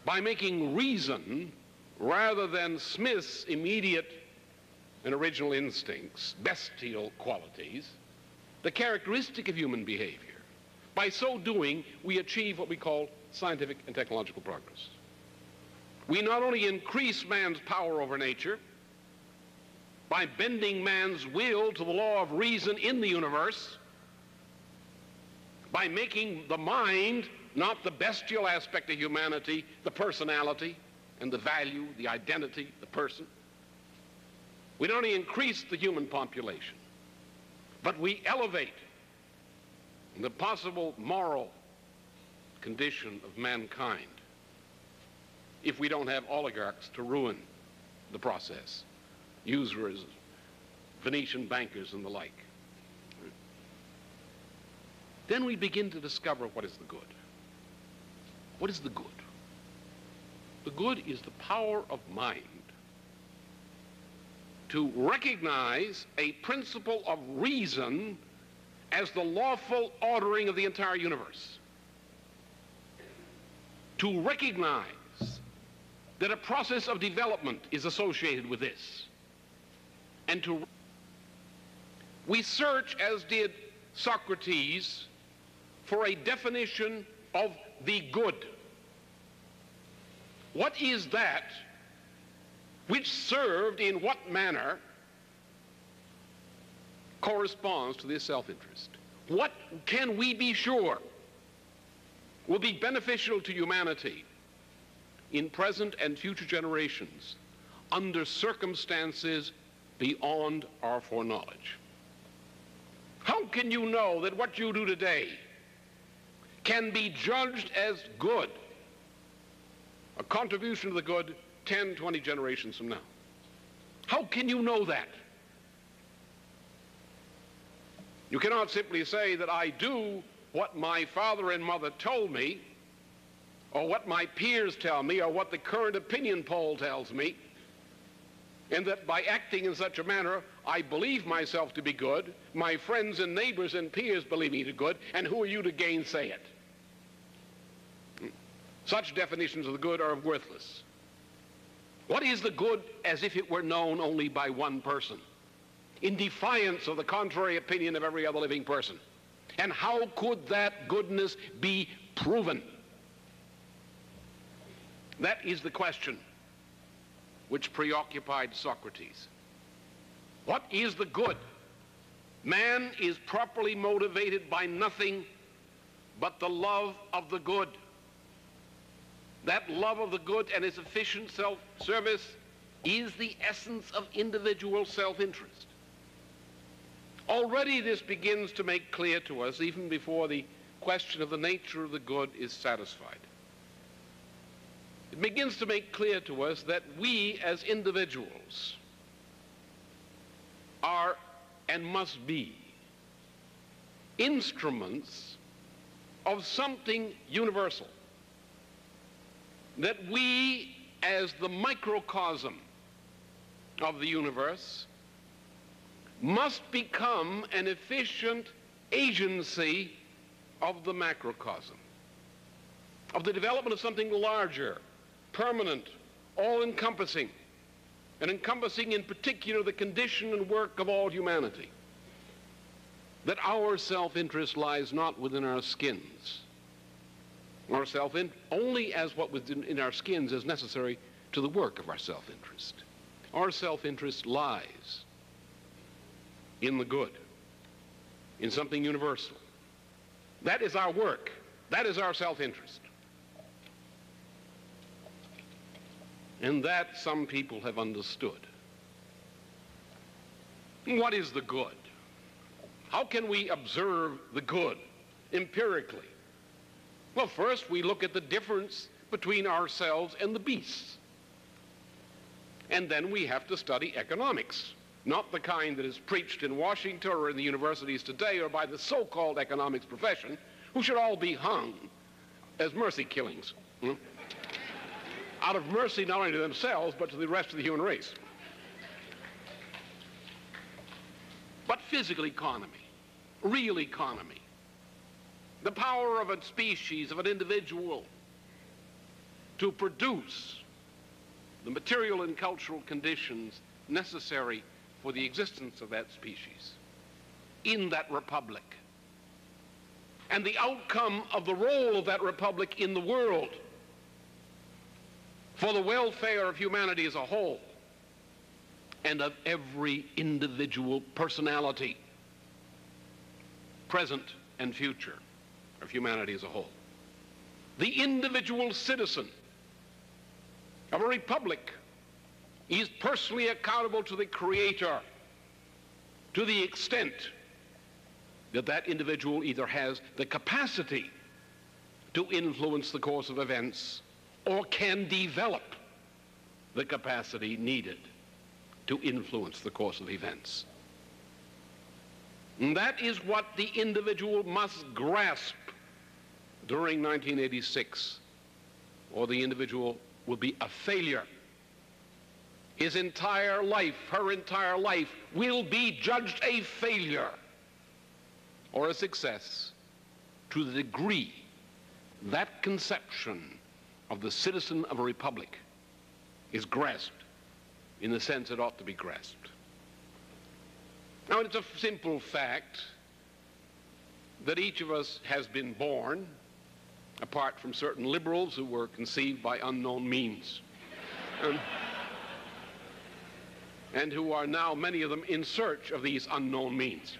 [SPEAKER 1] by making reason rather than Smith's immediate and original instincts, bestial qualities, the characteristic of human behavior, by so doing, we achieve what we call scientific and technological progress. We not only increase man's power over nature by bending man's will to the law of reason in the universe, by making the mind not the bestial aspect of humanity, the personality and the value, the identity, the person. We not only increase the human population, but we elevate the possible moral condition of mankind if we don't have oligarchs to ruin the process, usurers, Venetian bankers and the like. Then we begin to discover what is the good. What is the good? The good is the power of mind to recognize a principle of reason as the lawful ordering of the entire universe. To recognize that a process of development is associated with this. And we search, as did Socrates, for a definition of the good. What is that which served in what manner corresponds to this self-interest? What can we be sure will be beneficial to humanity in present and future generations under circumstances beyond our foreknowledge? How can you know that what you do today can be judged as good, a contribution to the good 10, 20 generations from now? How can you know that? You cannot simply say that I do what my father and mother told me, or what my peers tell me, or what the current opinion poll tells me, and that by acting in such a manner, I believe myself to be good, my friends and neighbors and peers believe me to be good, and who are you to gainsay it? Such definitions of the good are worthless. What is the good as if it were known only by one person, in defiance of the contrary opinion of every other living person? And how could that goodness be proven? That is the question which preoccupied Socrates. What is the good? Man is properly motivated by nothing but the love of the good. That love of the good and its efficient self-service is the essence of individual self-interest. Already this begins to make clear to us, even before the question of the nature of the good is satisfied. It begins to make clear to us that we as individuals are and must be instruments of something universal. That we, as the microcosm of the universe, must become an efficient agency of the macrocosm, of the development of something larger, permanent, all-encompassing, and encompassing in particular the condition and work of all humanity. That our self-interest lies not within our skins. Our only as what within in our skins is necessary to the work of our self-interest. Our self-interest lies in the good, in something universal. That is our work. That is our self-interest. And that some people have understood. What is the good? How can we observe the good empirically? Well, first we look at the difference between ourselves and the beasts. And then we have to study economics, not the kind that is preached in Washington or in the universities today or by the so-called economics profession, who should all be hung as mercy killings. Out of mercy not only to themselves, but to the rest of the human race. But physical economy, real economy, the power of a species, of an individual, to produce the material and cultural conditions necessary for the existence of that species in that republic, and the outcome of the role of that republic in the world for the welfare of humanity as a whole and of every individual personality, present and future, of humanity as a whole. The individual citizen of a republic is personally accountable to the Creator to the extent that that individual either has the capacity to influence the course of events or can develop the capacity needed to influence the course of events. And that is what the individual must grasp during 1986, or the individual will be a failure. His entire life, her entire life, will be judged a failure or a success to the degree that conception of the citizen of a republic is grasped in the sense it ought to be grasped. Now, it's a simple fact that each of us has been born, apart from certain liberals who were conceived by unknown means, and who are now, many of them, in search of these unknown means,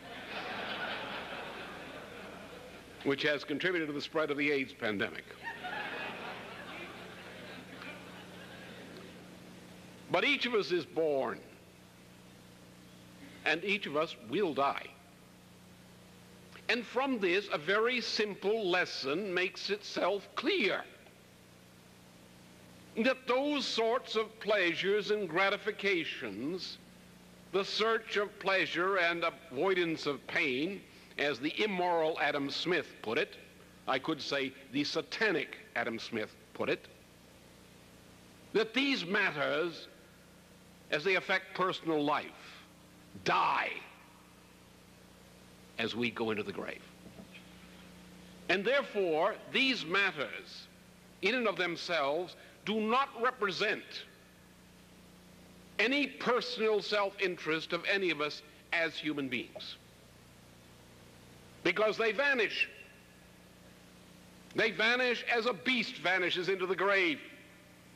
[SPEAKER 1] which has contributed to the spread of the AIDS pandemic. But each of us is born, and each of us will die. And from this, a very simple lesson makes itself clear. That those sorts of pleasures and gratifications, the search of pleasure and avoidance of pain, as the immoral Adam Smith put it, I could say the satanic Adam Smith put it, that these matters, as they affect personal life, die as we go into the grave. And therefore, these matters, in and of themselves, do not represent any personal self-interest of any of us as human beings. Because they vanish. They vanish as a beast vanishes into the grave,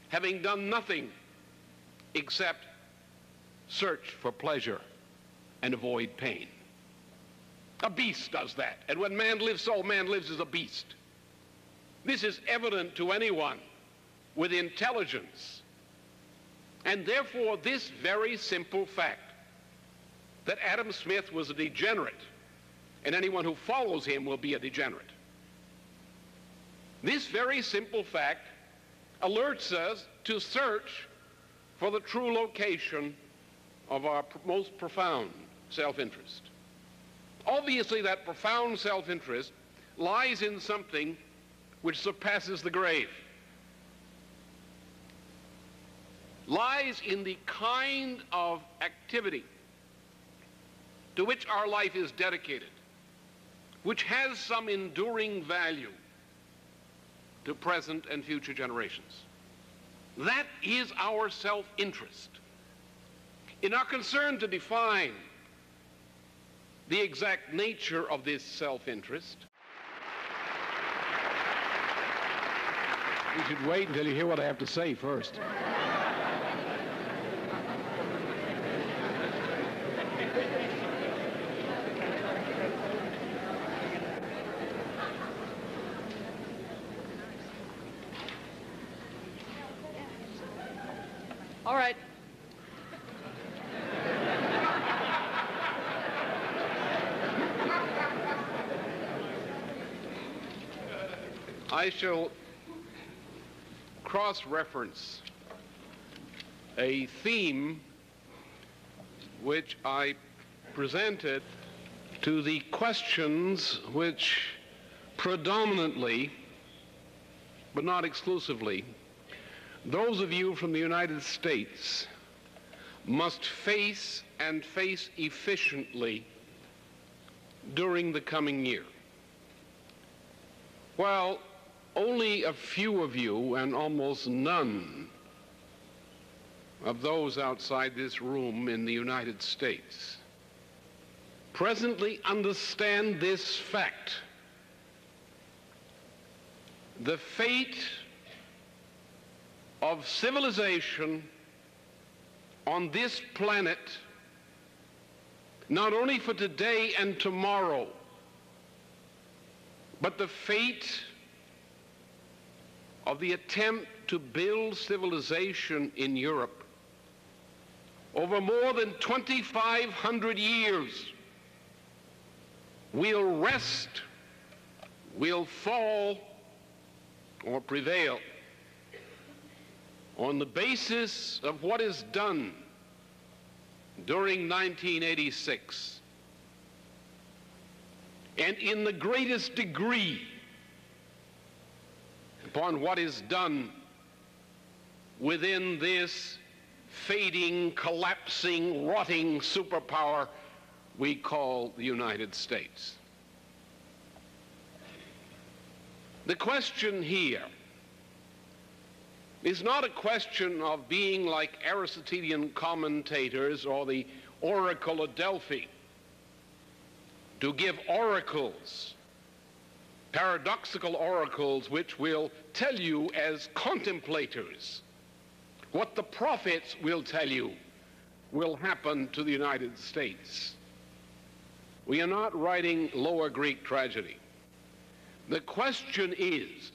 [SPEAKER 1] having done nothing except search for pleasure and avoid pain. A beast does that. And when man lives so, man lives as a beast. This is evident to anyone with intelligence And therefore, this very simple fact that Adam Smith was a degenerate, and anyone who follows him will be a degenerate. This very simple fact alerts us to search for the true location of our most profound self-interest. Obviously, that profound self-interest lies in something which surpasses the grave, lies in the kind of activity to which our life is dedicated, which has some enduring value to present and future generations. That is our self-interest. In our concern to define the exact nature of this self-interest, you should wait until you hear what I have to say first.
[SPEAKER 2] All right.
[SPEAKER 1] I shall cross-reference a theme which I presented to the questions which predominantly, but not exclusively, those of you from the United States must face and face efficiently during the coming year. While only a few of you, and almost none of those outside this room in the United States, presently understand this fact, the fate of civilization on this planet, not only for today and tomorrow, but the fate of the attempt to build civilization in Europe over more than 2,500 years will rest, will fall, or prevail on the basis of what is done during 1986, and in the greatest degree upon what is done within this fading, collapsing, rotting superpower we call the United States. The question here is not a question of being like Aristotelian commentators or the Oracle of Delphi, to give oracles, paradoxical oracles, which will tell you as contemplators what the prophets will tell you will happen to the United States. We are not writing Lower Greek tragedy. The question is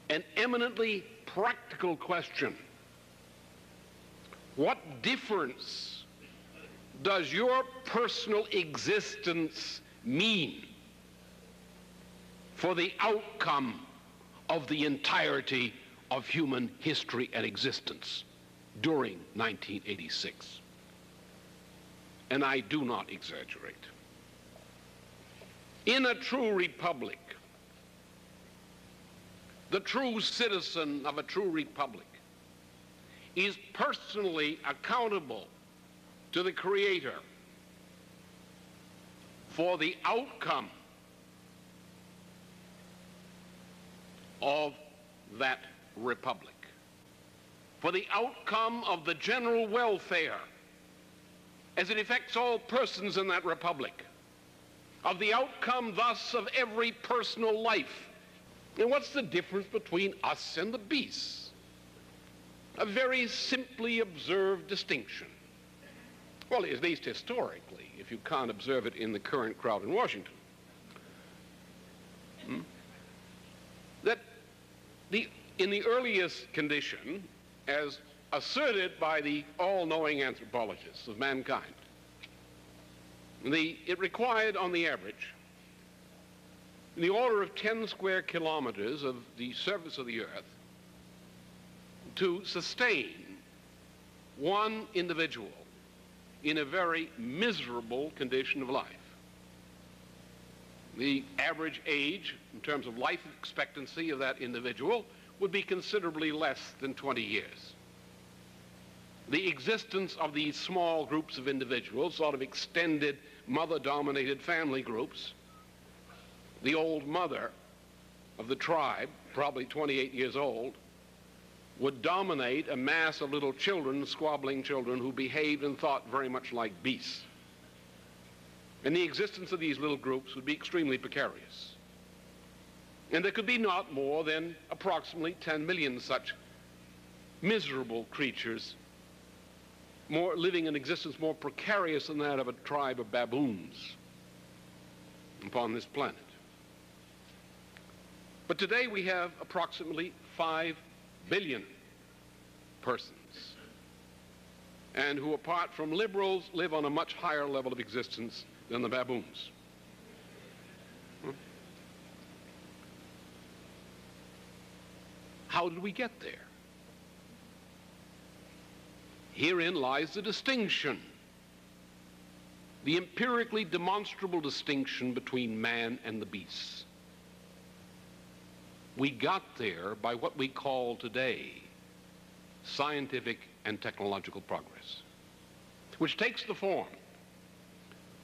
[SPEAKER 1] an eminently practical question. What difference does your personal existence mean for the outcome of the entirety of human history and existence during 1986? And I do not exaggerate. In a true republic, the true citizen of a true republic is personally accountable to the Creator for the outcome of that republic, for the outcome of the general welfare as it affects all persons in that republic, of the outcome thus of every personal life. And what's the difference between us and the beasts? A very simply observed distinction. Well, at least historically, if you can't observe it in the current crowd in Washington. That in the earliest condition, as asserted by the all-knowing anthropologists of mankind. It required, on the average, in the order of 10 square kilometers of the surface of the Earth to sustain one individual in a very miserable condition of life. The average age, in terms of life expectancy of that individual, would be considerably less than 20 years. The existence of these small groups of individuals, sort of extended mother-dominated family groups, the old mother of the tribe, probably 28 years old, would dominate a mass of little children, squabbling children, who behaved and thought very much like beasts. And the existence of these little groups would be extremely precarious. And there could be not more than approximately 10 million such miserable creatures, living an existence more precarious than that of a tribe of baboons upon this planet. But today we have approximately 5 billion persons, and who, apart from liberals, live on a much higher level of existence than the baboons. How did we get there? Herein lies the distinction, the empirically demonstrable distinction between man and the beasts. We got there by what we call today scientific and technological progress, which takes the form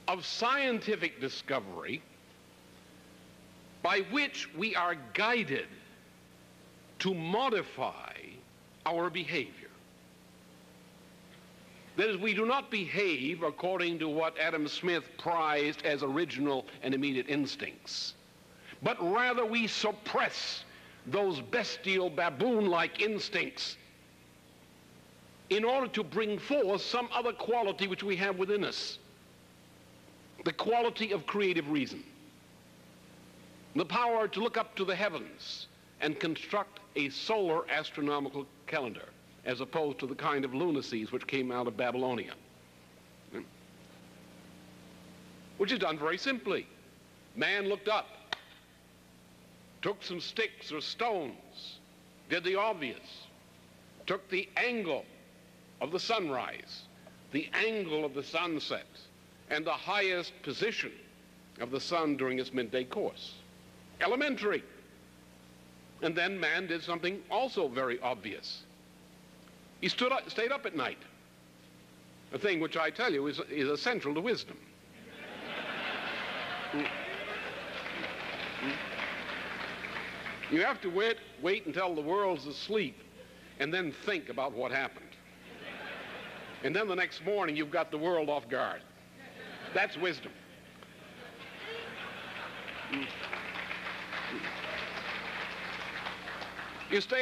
[SPEAKER 1] of scientific discovery by which we are guided to modify our behavior. That is, we do not behave according to what Adam Smith prized as original and immediate instincts, but rather we suppress those bestial baboon-like instincts in order to bring forth some other quality which we have within us, the quality of creative reason, the power to look up to the heavens and construct a solar astronomical calendar, as opposed to the kind of lunacies which came out of Babylonia, which is done very simply. Man looked up, took some sticks or stones, did the obvious, took the angle of the sunrise, the angle of the sunset, and the highest position of the sun during its midday course. Elementary. And then man did something also very obvious. He stayed up at night, a thing which I tell you is essential to wisdom. You have to wait until the world's asleep and then think about what happened. And then the next morning you've got the world off guard. That's wisdom. You stay